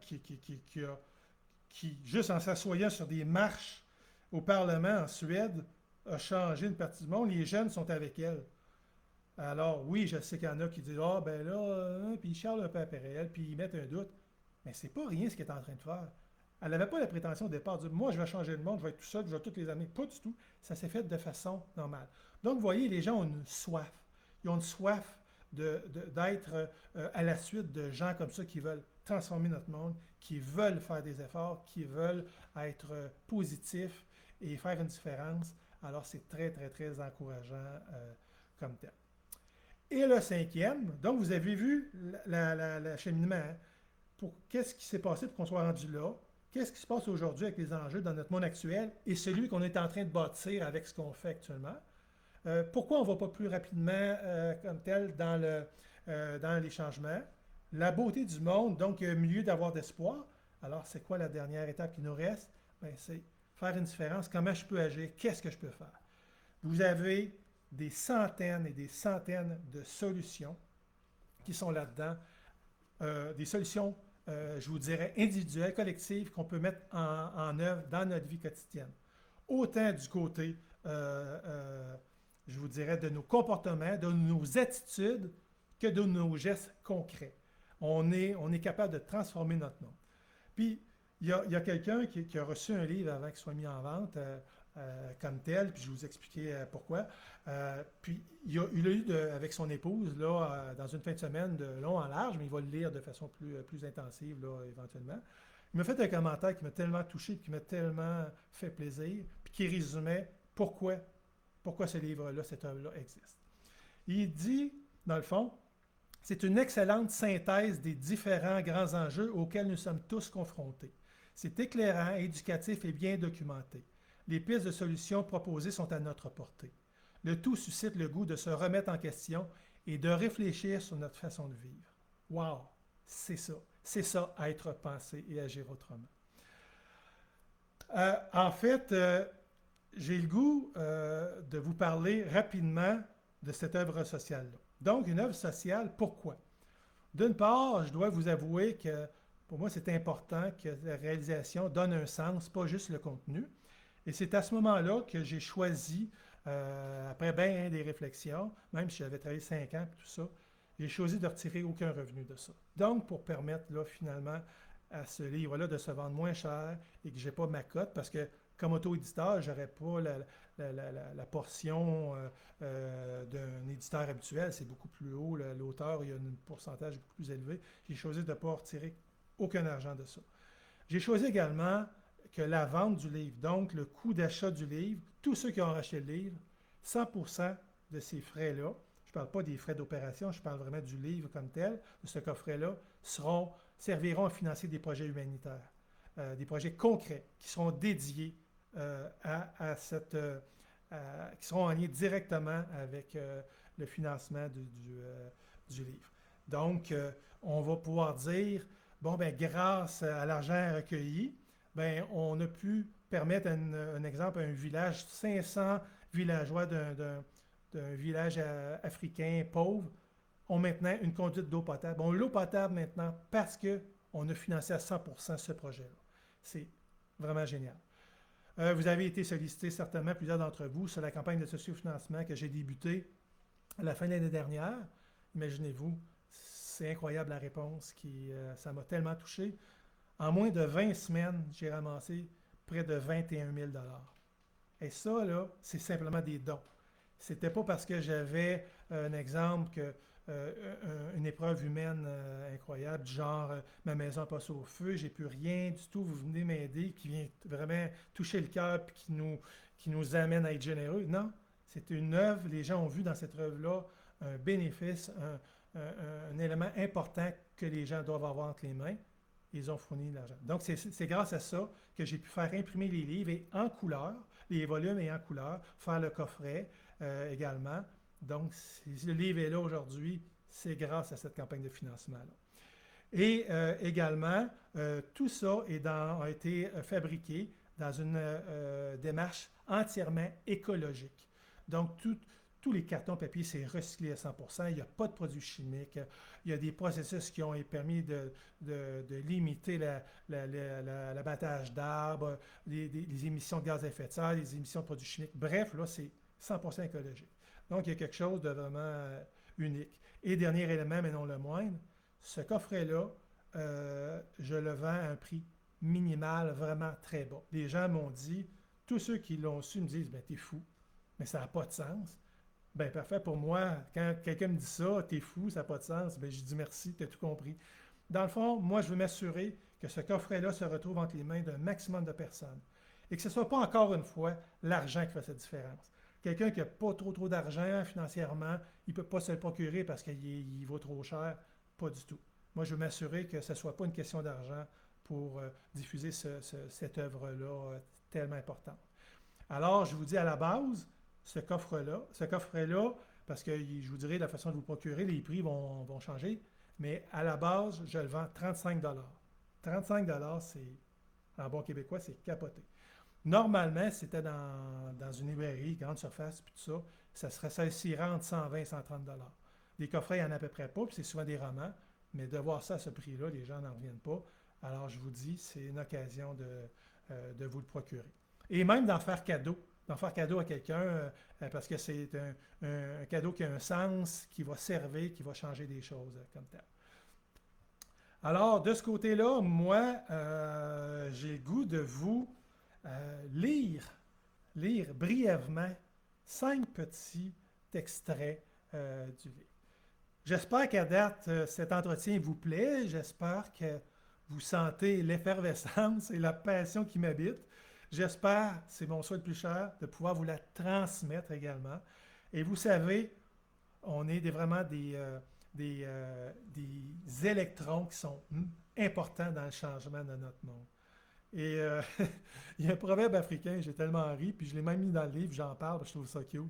qui, juste en s'assoyant sur des marches au Parlement en Suède, a changé une partie du monde. Les jeunes sont avec elle. Alors, oui, je sais qu'il y en a qui disent ah, ben là, puis ils charlent un peu après elle, puis ils mettent un doute. Mais c'est pas rien ce qu'elle est en train de faire. Elle n'avait pas la prétention au départ de dire moi, je vais changer le monde, je vais être tout seul, je vais toutes les années. Pas du tout. Ça s'est fait de façon normale. Donc, vous voyez, les gens ont une soif. Ils ont une soif d'être à la suite de gens comme ça qui veulent transformer notre monde, qui veulent faire des efforts, qui veulent être positifs et faire une différence. Alors, c'est très, très, très encourageant comme tel. Et le cinquième, donc vous avez vu l'acheminement. Hein, qu'est-ce qui s'est passé pour qu'on soit rendu là? Qu'est-ce qui se passe aujourd'hui avec les enjeux dans notre monde actuel et celui qu'on est en train de bâtir avec ce qu'on fait actuellement? Pourquoi on ne va pas plus rapidement comme tel dans les changements? La beauté du monde, donc il y a un milieu d'avoir d'espoir. Alors, c'est quoi la dernière étape qui nous reste? Bien, c'est faire une différence. Comment je peux agir? Qu'est-ce que je peux faire? Vous avez des centaines et des centaines de solutions qui sont là-dedans. Des solutions, je vous dirais, individuelles, collectives, qu'on peut mettre en œuvre dans notre vie quotidienne. Autant du côté, je vous dirais, de nos comportements, de nos attitudes, que de nos gestes concrets. On est capable de transformer notre monde. Puis, il y a quelqu'un qui a reçu un livre avant qu'il soit mis en vente comme tel, puis je vais vous expliquer pourquoi. Puis il a eu avec son épouse, là, dans une fin de semaine de long en large, mais il va le lire de façon plus intensive, là, éventuellement. Il m'a fait un commentaire qui m'a tellement touché, qui m'a tellement fait plaisir, puis qui résumait pourquoi ce livre-là, cette œuvre-là existe. Il dit, dans le fond, c'est une excellente synthèse des différents grands enjeux auxquels nous sommes tous confrontés. C'est éclairant, éducatif et bien documenté. Les pistes de solutions proposées sont à notre portée. Le tout suscite le goût de se remettre en question et de réfléchir sur notre façon de vivre. Wow! C'est ça. C'est ça, être pensé et agir autrement. En fait, j'ai le goût de vous parler rapidement de cette œuvre sociale-là. Donc, une œuvre sociale, pourquoi? D'une part, je dois vous avouer que pour moi, c'est important que la réalisation donne un sens, pas juste le contenu. Et c'est à ce moment-là que j'ai choisi, après bien des réflexions, même si j'avais travaillé 5 ans et tout ça, j'ai choisi de retirer aucun revenu de ça. Donc, pour permettre là, finalement à ce livre-là de se vendre moins cher et que je n'ai pas ma cote, parce que comme auto-éditeur, je n'aurais pas la portion d'un éditeur habituel, c'est beaucoup plus haut. L'auteur, il y a un pourcentage beaucoup plus élevé. J'ai choisi de ne pas retirer aucun argent de ça. J'ai choisi également que la vente du livre, donc le coût d'achat du livre, tous ceux qui ont acheté le livre, 100% de ces frais-là, je ne parle pas des frais d'opération, je parle vraiment du livre comme tel, de ce coffret-là, serviront à financer des projets humanitaires, des projets concrets qui seront dédiés qui seront en lien directement avec le financement du livre. Donc, on va pouvoir dire, bon, ben, grâce à l'argent recueilli, ben, on a pu permettre un exemple à un village, 500 villageois d'un village africain pauvre ont maintenant une conduite d'eau potable. On a l'eau potable maintenant parce qu'on a financé à 100% ce projet-là. C'est vraiment génial. Vous avez été sollicité certainement, plusieurs d'entre vous, sur la campagne de sociofinancement que j'ai débutée à la fin de l'année dernière. Imaginez-vous, c'est incroyable la réponse, ça m'a tellement touché. En moins de 20 semaines, j'ai ramassé près de 21 000 $. Et ça, là, c'est simplement des dons. C'était pas parce que j'avais un exemple une épreuve humaine incroyable, du genre ma maison passe au feu, j'ai plus rien du tout, vous venez m'aider, qui vient vraiment toucher le cœur et qui nous amène à être généreux. Non, c'est une œuvre, les gens ont vu dans cette œuvre-là un bénéfice, un élément important que les gens doivent avoir entre les mains. Ils ont fourni de l'argent. Donc, c'est grâce à ça que j'ai pu faire imprimer les livres et en couleur, les volumes et en couleur, faire le coffret également. Donc, si le livre est là aujourd'hui, c'est grâce à cette campagne de financement-là. Et également, tout ça a été fabriqué dans une démarche entièrement écologique. Donc, tous les cartons papier, c'est recyclé à 100%. Il n'y a pas de produits chimiques. Il y a des processus qui ont permis de limiter l'abattage d'arbres, les émissions de gaz à effet de serre, les émissions de produits chimiques. Bref, là, c'est 100% écologique. Donc, il y a quelque chose de vraiment unique. Et dernier élément, mais non le moindre, ce coffret-là, je le vends à un prix minimal, vraiment très bas. Les gens m'ont dit, tous ceux qui l'ont su me disent, ben t'es fou, mais ça n'a pas de sens. Ben parfait, pour moi, quand quelqu'un me dit ça, t'es fou, ça n'a pas de sens, ben je dis merci, t'as tout compris. Dans le fond, moi, je veux m'assurer que ce coffret-là se retrouve entre les mains d'un maximum de personnes et que ce ne soit pas encore une fois l'argent qui fait cette différence. Quelqu'un qui n'a pas trop d'argent financièrement, il ne peut pas se le procurer parce qu'il vaut trop cher. Pas du tout. Moi, je veux m'assurer que ce ne soit pas une question d'argent pour diffuser cette œuvre-là tellement importante. Alors, je vous dis à la base, ce coffret-là, parce que je vous dirai la façon de vous procurer, les prix vont changer, mais à la base, je le vends 35 $. 35 $, c'est, en bon québécois, c'est capoté. Normalement, si c'était dans une librairie, grande surface, puis tout ça, ça irait entre 120 et 130 $. Des coffrets, il n'y en a à peu près pas, puis c'est souvent des romans, mais de voir ça à ce prix-là, les gens n'en reviennent pas. Alors, je vous dis, c'est une occasion de vous le procurer. Et même d'en faire cadeau à quelqu'un, parce que c'est un cadeau qui a un sens, qui va servir, qui va changer des choses comme tel. Alors, de ce côté-là, moi, j'ai le goût de vous lire brièvement 5 petits extraits du livre. J'espère qu'à date, cet entretien vous plaît. J'espère que vous sentez l'effervescence et la passion qui m'habite. J'espère, c'est mon souhait le plus cher, de pouvoir vous la transmettre également. Et vous savez, on est vraiment des électrons qui sont importants dans le changement de notre monde. Et il y a un proverbe africain, j'ai tellement ri, puis je l'ai même mis dans le livre, j'en parle, parce que je trouve ça cute.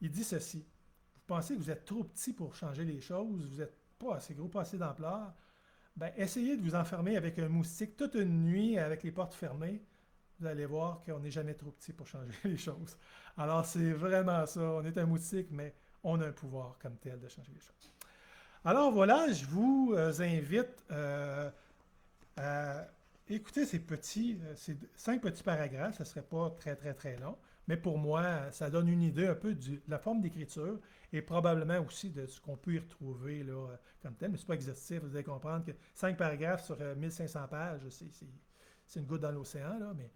Il dit ceci: vous pensez que vous êtes trop petit pour changer les choses, vous n'êtes pas assez gros, pas assez d'ampleur, ben essayez de vous enfermer avec un moustique toute une nuit avec les portes fermées, vous allez voir qu'on n'est jamais trop petit pour changer les choses. Alors c'est vraiment ça, on est un moustique, mais on a un pouvoir comme tel de changer les choses. Alors voilà, je vous invite à écouter ces 5 petits paragraphes. Ce ne serait pas très, très, très long, mais pour moi, ça donne une idée un peu de la forme d'écriture et probablement aussi de ce qu'on peut y retrouver là, comme tel. Mais ce n'est pas exhaustif, vous allez comprendre que 5 paragraphes sur 1500 pages, c'est une goutte dans l'océan, là, mais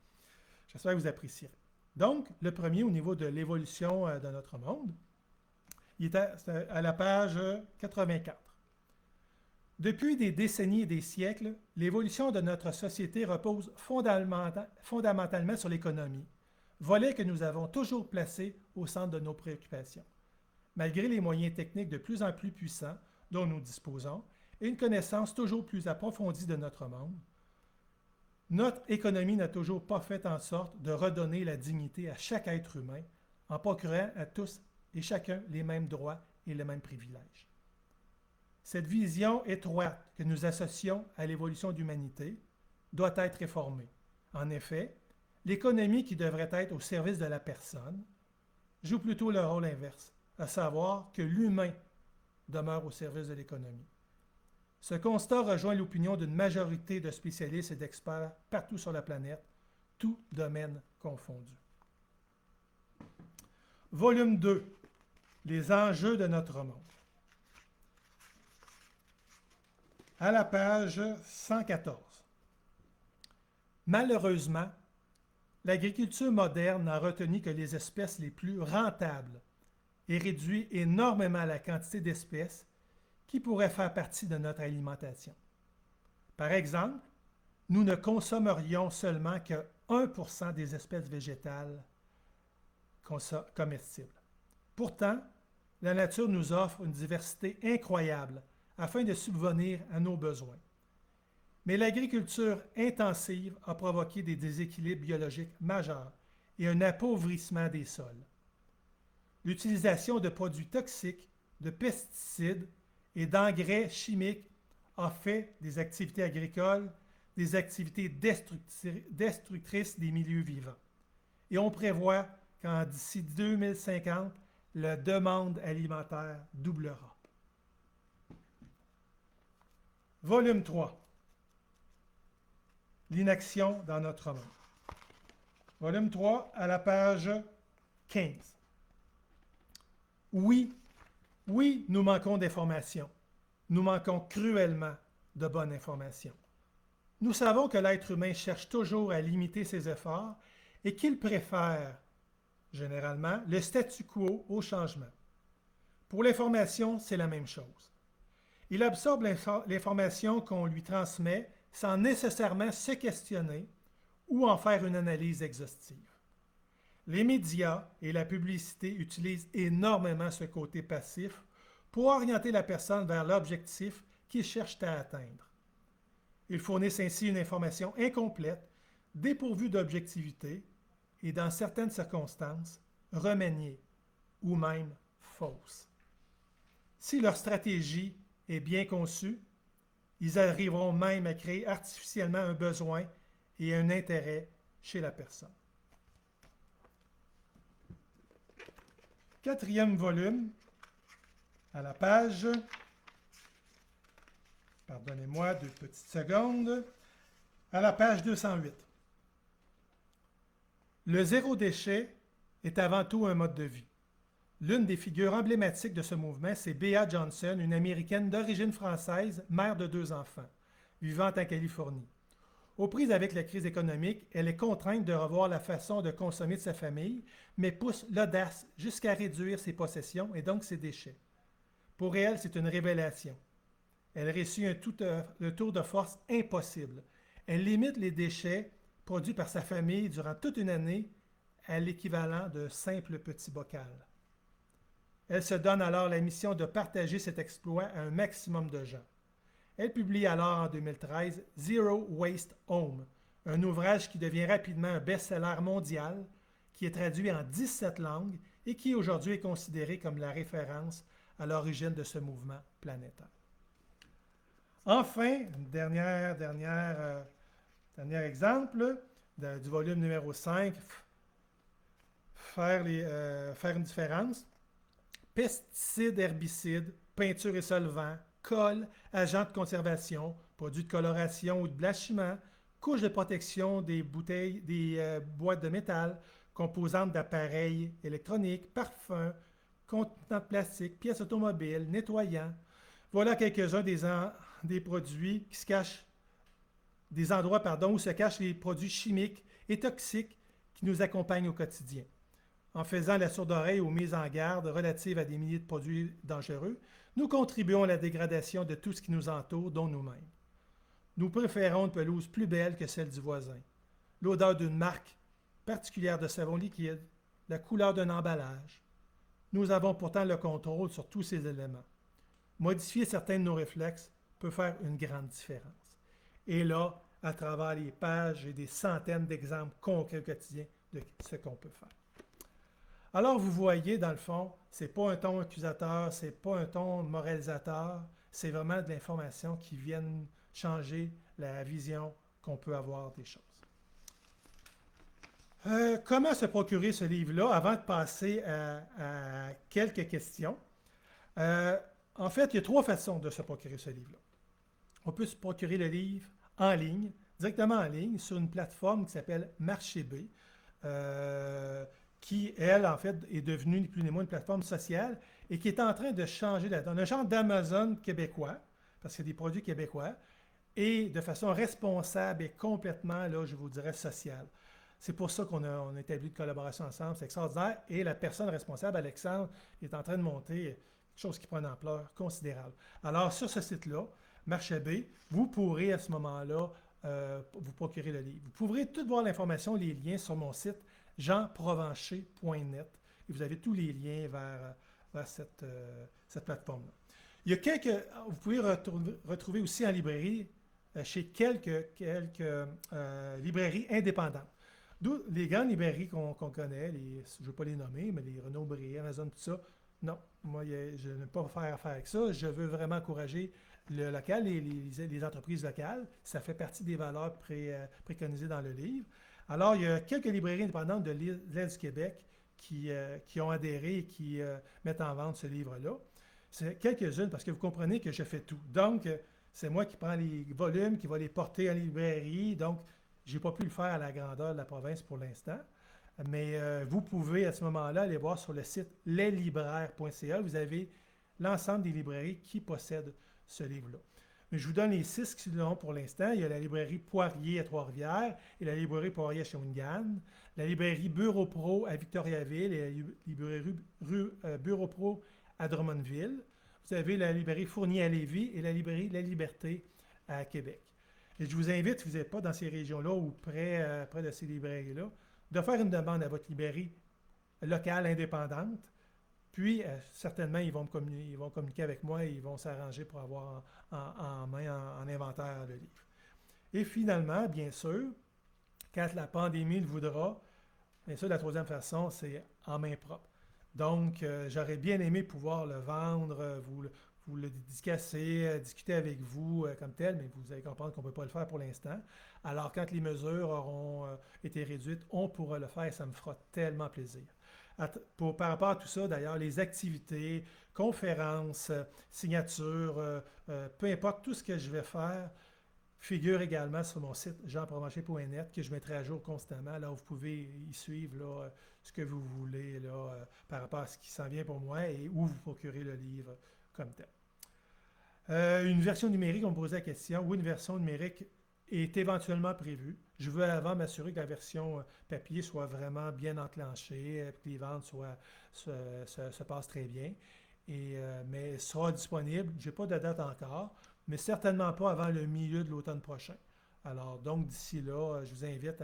j'espère que vous apprécierez. Donc, le premier, au niveau de l'évolution de notre monde, il est à la page 84. Depuis des décennies et des siècles, l'évolution de notre société repose fondamentalement sur l'économie, volet que nous avons toujours placé au centre de nos préoccupations. Malgré les moyens techniques de plus en plus puissants dont nous disposons et une connaissance toujours plus approfondie de notre monde, notre économie n'a toujours pas fait en sorte de redonner la dignité à chaque être humain en procurant à tous et chacun les mêmes droits et les mêmes privilèges. Cette vision étroite que nous associons à l'évolution de l'humanité doit être réformée. En effet, l'économie qui devrait être au service de la personne joue plutôt le rôle inverse, à savoir que l'humain demeure au service de l'économie. Ce constat rejoint l'opinion d'une majorité de spécialistes et d'experts partout sur la planète, tous domaines confondus. Volume 2. Les enjeux de notre monde. À la page 114. Malheureusement, l'agriculture moderne n'a retenu que les espèces les plus rentables et réduit énormément la quantité d'espèces qui pourraient faire partie de notre alimentation. Par exemple, nous ne consommerions seulement que 1% des espèces végétales comestibles. Pourtant, la nature nous offre une diversité incroyable afin de subvenir à nos besoins. Mais l'agriculture intensive a provoqué des déséquilibres biologiques majeurs et un appauvrissement des sols. L'utilisation de produits toxiques, de pesticides et d'engrais chimiques a fait des activités agricoles des activités destructrices des milieux vivants. Et on prévoit qu'en d'ici 2050, la demande alimentaire doublera. Volume 3. L'inaction dans notre monde. Volume 3 à la page 15. Oui, nous manquons d'informations. Nous manquons cruellement de bonnes informations. Nous savons que l'être humain cherche toujours à limiter ses efforts et qu'il préfère, généralement, le statu quo au changement. Pour l'information, c'est la même chose. Il absorbe l'information qu'on lui transmet sans nécessairement se questionner ou en faire une analyse exhaustive. Les médias et la publicité utilisent énormément ce côté passif pour orienter la personne vers l'objectif qu'ils cherchent à atteindre. Ils fournissent ainsi une information incomplète, dépourvue d'objectivité et, dans certaines circonstances, remaniée ou même fausse. Si leur stratégie est bien conçue, ils arriveront même à créer artificiellement un besoin et un intérêt chez la personne. Quatrième volume, à la page, pardonnez-moi 2 petites secondes, à la page 208. Le zéro déchet est avant tout un mode de vie. L'une des figures emblématiques de ce mouvement, c'est Bea Johnson, une Américaine d'origine française, mère de 2 enfants, vivant en Californie. Aux prises avec la crise économique, elle est contrainte de revoir la façon de consommer de sa famille, mais pousse l'audace jusqu'à réduire ses possessions et donc ses déchets. Pour elle, c'est une révélation. Elle réussit le tour de force impossible. Elle limite les déchets produits par sa famille durant toute une année à l'équivalent de simples petits bocal. Elle se donne alors la mission de partager cet exploit à un maximum de gens. Elle publie alors en 2013 Zero Waste Home, un ouvrage qui devient rapidement un best-seller mondial, qui est traduit en 17 langues et qui aujourd'hui est considéré comme la référence à l'origine de ce mouvement planétaire. Enfin, dernier exemple du volume numéro 5, faire une différence. Pesticides, herbicides, peintures et solvants, colle, agents de conservation, produits de coloration ou de blanchiment, couches de protection des bouteilles, des boîtes de métal, composantes d'appareils électroniques, parfums, contenants de plastique, pièces automobiles, nettoyants. Voilà quelques-uns des produits qui se cachent, des endroits où se cachent les produits chimiques et toxiques qui nous accompagnent au quotidien. En faisant la sourde oreille aux mises en garde relatives à des milliers de produits dangereux, nous contribuons à la dégradation de tout ce qui nous entoure, dont nous-mêmes. Nous préférons une pelouse plus belle que celle du voisin, l'odeur d'une marque particulière de savon liquide, la couleur d'un emballage. Nous avons pourtant le contrôle sur tous ces éléments. Modifier certains de nos réflexes peut faire une grande différence. Et là, à travers les pages, j'ai des centaines d'exemples concrets au quotidien de ce qu'on peut faire. Alors, vous voyez, dans le fond, ce n'est pas un ton accusateur, ce n'est pas un ton moralisateur, c'est vraiment de l'information qui vient changer la vision qu'on peut avoir des choses. Comment se procurer ce livre-là avant de passer à quelques questions? En fait, il y a 3 façons de se procurer ce livre-là. On peut se procurer le livre en ligne, directement en ligne, sur une plateforme qui s'appelle Marché B, qui, elle, en fait, est devenue ni plus ni moins une plateforme sociale et qui est en train de changer la donne. Un genre d'Amazon québécois, parce qu'il y a des produits québécois, et de façon responsable et complètement, là, je vous dirais, sociale. C'est pour ça qu'on a établi une collaboration ensemble, c'est extraordinaire. Et la personne responsable, Alexandre, est en train de monter quelque chose qui prend une ampleur considérable. Alors, sur ce site-là, Marché B, vous pourrez à ce moment-là vous procurer le livre. Vous pourrez tout voir l'information, les liens sur mon site jeanprovencher.net et vous avez tous les liens vers cette plateforme-là. Il y a vous pouvez retrouver aussi en librairie chez quelques librairies indépendantes. D'où les grandes librairies qu'on connaît, je ne veux pas les nommer, mais les Renaud Bré, Amazon, tout ça. Non, moi, je ne veux pas faire affaire avec ça. Je veux vraiment encourager le local et les entreprises locales. Ça fait partie des valeurs préconisées dans le livre. Alors, il y a quelques librairies indépendantes de l'Île du Québec qui ont adhéré et qui mettent en vente ce livre-là. C'est quelques-unes parce que vous comprenez que je fais tout. Donc, c'est moi qui prends les volumes, qui va les porter en librairie. Donc, je n'ai pas pu le faire à la grandeur de la province pour l'instant. Mais vous pouvez à ce moment-là aller voir sur le site leslibraires.ca. Vous avez l'ensemble des librairies qui possèdent ce livre-là. Mais je vous donne les 6 qui l'ont pour l'instant. Il y a la librairie Poirier à Trois-Rivières et la librairie Poirier à Shawinigan, la librairie Bureau Pro à Victoriaville et la librairie Bureau Pro à Drummondville. Vous avez la librairie Fournier à Lévis et la librairie La Liberté à Québec. Et je vous invite, si vous n'êtes pas dans ces régions-là ou près de ces librairies-là, de faire une demande à votre librairie locale indépendante. Puis, certainement, ils vont communiquer avec moi et ils vont s'arranger pour avoir en inventaire le livre. Et finalement, bien sûr, quand la pandémie le voudra, bien sûr, la troisième façon, c'est en main propre. Donc, j'aurais bien aimé pouvoir le vendre, vous le dédicacer, discuter avec vous comme tel, mais vous allez comprendre qu'on ne peut pas le faire pour l'instant. Alors, quand les mesures auront été réduites, on pourra le faire et ça me fera tellement plaisir. Par rapport à tout ça, d'ailleurs, les activités, conférences, signatures, peu importe tout ce que je vais faire, figure également sur mon site jeanprovencher.net que je mettrai à jour constamment. Là, vous pouvez y suivre là, ce que vous voulez là, par rapport à ce qui s'en vient pour moi et où vous procurez le livre comme tel. Une version numérique, on me posait la question. Oui, une version numérique est éventuellement prévue. Je veux avant m'assurer que la version papier soit vraiment bien enclenchée, que les ventes se passent très bien. Mais elle sera disponible. Je n'ai pas de date encore, mais certainement pas avant le milieu de l'automne prochain. Alors, donc, d'ici là, je vous invite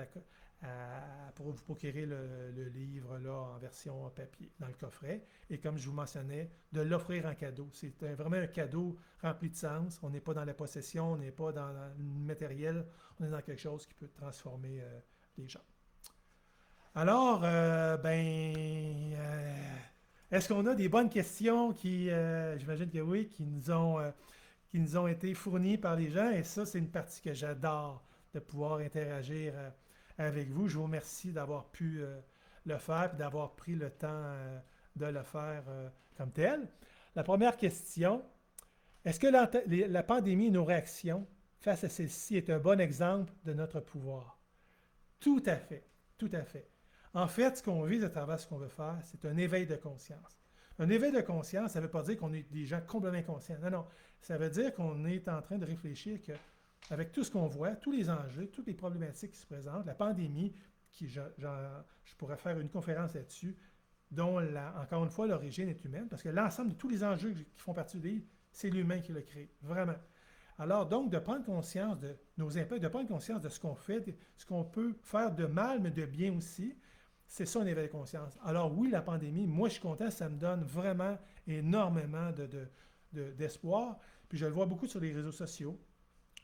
pour vous procurer le livre là, en version papier dans le coffret. Et comme je vous mentionnais, de l'offrir en cadeau. C'est vraiment un cadeau rempli de sens. On n'est pas dans la possession, on n'est pas dans le matériel, on est dans quelque chose qui peut transformer les gens. Alors, est-ce qu'on a des bonnes questions qui, j'imagine que oui, qui nous ont été fournies par les gens? Et ça, c'est une partie que j'adore, de pouvoir interagir avec vous. Je vous remercie d'avoir pu le faire et d'avoir pris le temps de le faire comme tel. La première question, est-ce que la pandémie et nos réactions face à celle-ci est un bon exemple de notre pouvoir? Tout à fait, tout à fait. En fait, ce qu'on vise à travers ce qu'on veut faire, c'est un éveil de conscience. Un éveil de conscience, ça ne veut pas dire qu'on est des gens complètement inconscients. Non, non. Ça veut dire qu'on est en train de réfléchir qu'avec tout ce qu'on voit, tous les enjeux, toutes les problématiques qui se présentent, la pandémie, je pourrais faire une conférence là-dessus, dont, encore une fois, l'origine est humaine, parce que l'ensemble de tous les enjeux qui font partie du livre, c'est l'humain qui l'a créé, vraiment. Alors, donc, de prendre conscience de nos impacts, de prendre conscience de ce qu'on fait, ce qu'on peut faire de mal, mais de bien aussi, c'est ça un éveil de conscience. Alors oui, la pandémie, moi je suis content, ça me donne vraiment énormément d'espoir. Puis je le vois beaucoup sur les réseaux sociaux,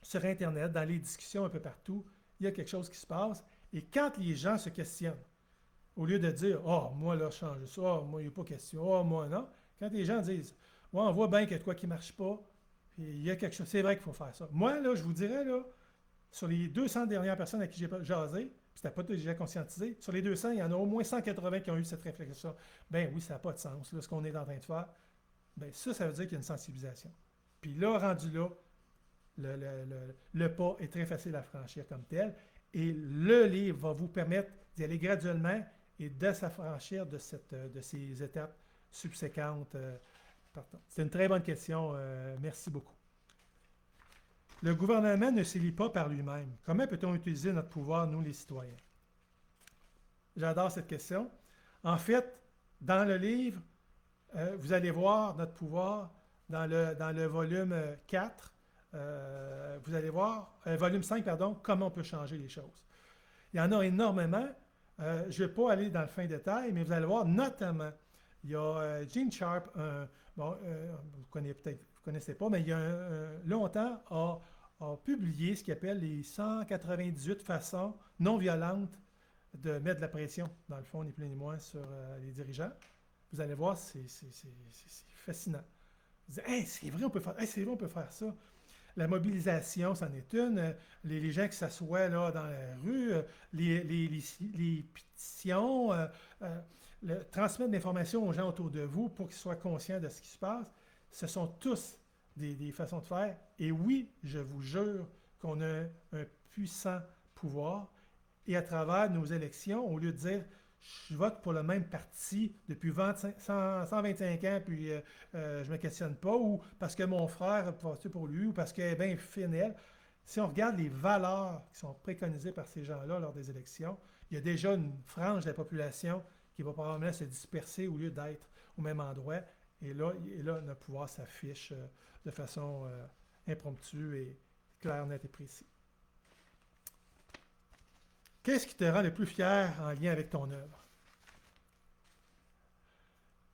sur Internet, dans les discussions un peu partout, il y a quelque chose qui se passe. Et quand les gens se questionnent, au lieu de dire « Oh, moi là, je change ça, oh, moi il n'y a pas question, oh, moi non », quand les gens disent « Ouais, on voit bien qu'il y a de quoi qui ne marche pas, puis il y a quelque chose, c'est vrai qu'il faut faire ça ». Moi, là, je vous dirais, là, sur les 200 dernières personnes à qui j'ai jasé, c'était pas déjà conscientisé. Sur les 200, il y en a au moins 180 qui ont eu cette réflexion. Ben oui, ça n'a pas de sens, là, ce qu'on est en train de faire. Ben ça veut dire qu'il y a une sensibilisation. Puis là, rendu là, le pas est très facile à franchir comme tel. Et le livre va vous permettre d'y aller graduellement et de s'affranchir de ces étapes subséquentes. C'est une très bonne question. Merci beaucoup. Le gouvernement ne s'élit pas par lui-même. Comment peut-on utiliser notre pouvoir, nous les citoyens? J'adore cette question. En fait, dans le livre, vous allez voir notre pouvoir dans le volume 4. Vous allez voir, volume 5, pardon, comment on peut changer les choses. Il y en a énormément. Je ne vais pas aller dans le fin détail, mais vous allez voir notamment, il y a Gene Sharp, vous ne connaissez pas, mais il y a longtemps a publié ce qu'il appelle les 198 façons non violentes de mettre de la pression, dans le fond, ni plus ni moins, sur les dirigeants. Vous allez voir, c'est fascinant. Vous dites, hey, c'est vrai, on peut faire ça. La mobilisation, c'en est une. Les gens qui s'assoient là dans la rue, les pétitions, transmettre l'information aux gens autour de vous pour qu'ils soient conscients de ce qui se passe, ce sont tous des façons de faire. Et oui, je vous jure qu'on a un puissant pouvoir. Et à travers nos élections, au lieu de dire je vote pour le même parti depuis 125 ans, puis je ne me questionne pas, ou parce que mon frère a voté pour lui, ou parce qu'elle est bien fine, elle. Si on regarde les valeurs qui sont préconisées par ces gens-là lors des élections, il y a déjà une frange de la population qui va probablement se disperser au lieu d'être au même endroit. Et là notre pouvoir s'affiche de façon impromptue et claire, nette et précise. Qu'est-ce qui te rend le plus fier en lien avec ton œuvre?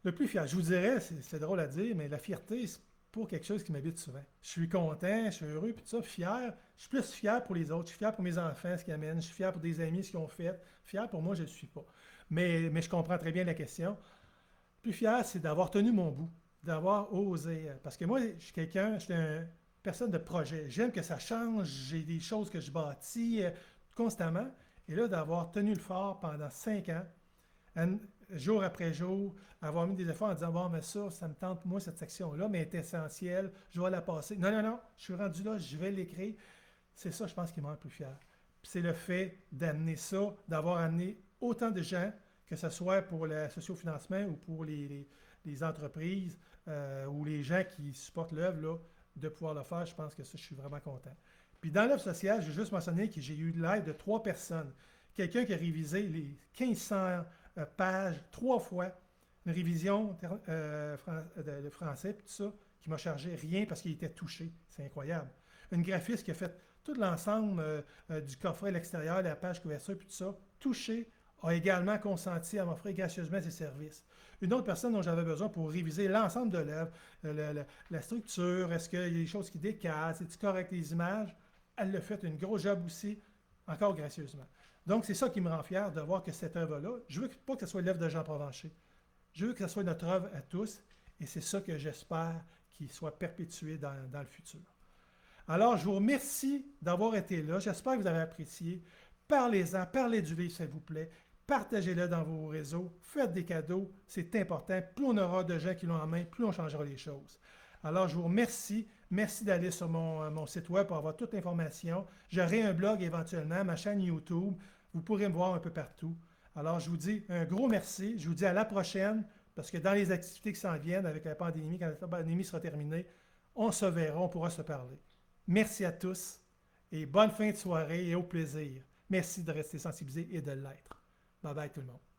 Le plus fier, je vous dirais, c'est drôle à dire, mais la fierté, c'est pour quelque chose qui m'habite souvent. Je suis content, je suis heureux, puis tout ça, fier. Je suis plus fier pour les autres, je suis fier pour mes enfants, ce qu'ils amènent, je suis fier pour des amis, ce qu'ils ont fait. Fier pour moi, je ne le suis pas. Mais je comprends très bien la question. Le plus fier, c'est d'avoir tenu mon bout, d'avoir osé. Parce que moi, je suis une personne de projet. J'aime que ça change, j'ai des choses que je bâtis constamment. Et là, d'avoir tenu le fort pendant 5 ans, jour après jour, avoir mis des efforts en disant « Bon, mais ça me tente, moi, cette section-là, mais elle est essentielle, je vais la passer. » Non, non, non, je suis rendu là, je vais l'écrire. C'est ça, je pense, qui m'a un peu fier. Puis c'est le fait d'amener ça, d'avoir amené autant de gens, que ce soit pour le sociofinancement ou pour les entreprises ou les gens qui supportent l'œuvre, là, de pouvoir le faire. Je pense que ça, je suis vraiment content. Puis dans l'œuvre sociale, j'ai juste mentionné que j'ai eu l'aide de 3 personnes. Quelqu'un qui a révisé les 1500 pages 3 fois, une révision de français, puis tout ça, qui m'a chargé rien parce qu'il était touché. C'est incroyable. Une graphiste qui a fait tout l'ensemble du coffret à l'extérieur, la page couverture, puis tout ça, touché, a également consenti à m'offrir gracieusement ses services. Une autre personne dont j'avais besoin pour réviser l'ensemble de l'œuvre, la structure, est-ce qu'il y a des choses qui décalent, c'est-tu correct les images, elle l'a fait une grosse job aussi, encore gracieusement. Donc, c'est ça qui me rend fier de voir que cette œuvre-là, je veux pas que ce soit l'œuvre de Jean Provencher. Je veux que ce soit notre œuvre à tous, et c'est ça que j'espère qu'il soit perpétué dans le futur. Alors, je vous remercie d'avoir été là. J'espère que vous avez apprécié. Parlez-en, parlez du livre, s'il vous plaît. Partagez-le dans vos réseaux. Faites des cadeaux. C'est important. Plus on aura de gens qui l'ont en main, plus on changera les choses. Alors, je vous remercie. Merci d'aller sur mon site web pour avoir toute l'information. J'aurai un blog éventuellement, ma chaîne YouTube. Vous pourrez me voir un peu partout. Alors, je vous dis un gros merci. Je vous dis à la prochaine, parce que dans les activités qui s'en viennent avec la pandémie, quand la pandémie sera terminée, on se verra, on pourra se parler. Merci à tous et bonne fin de soirée et au plaisir. Merci de rester sensibilisé et de l'être. Bye bye tout le monde.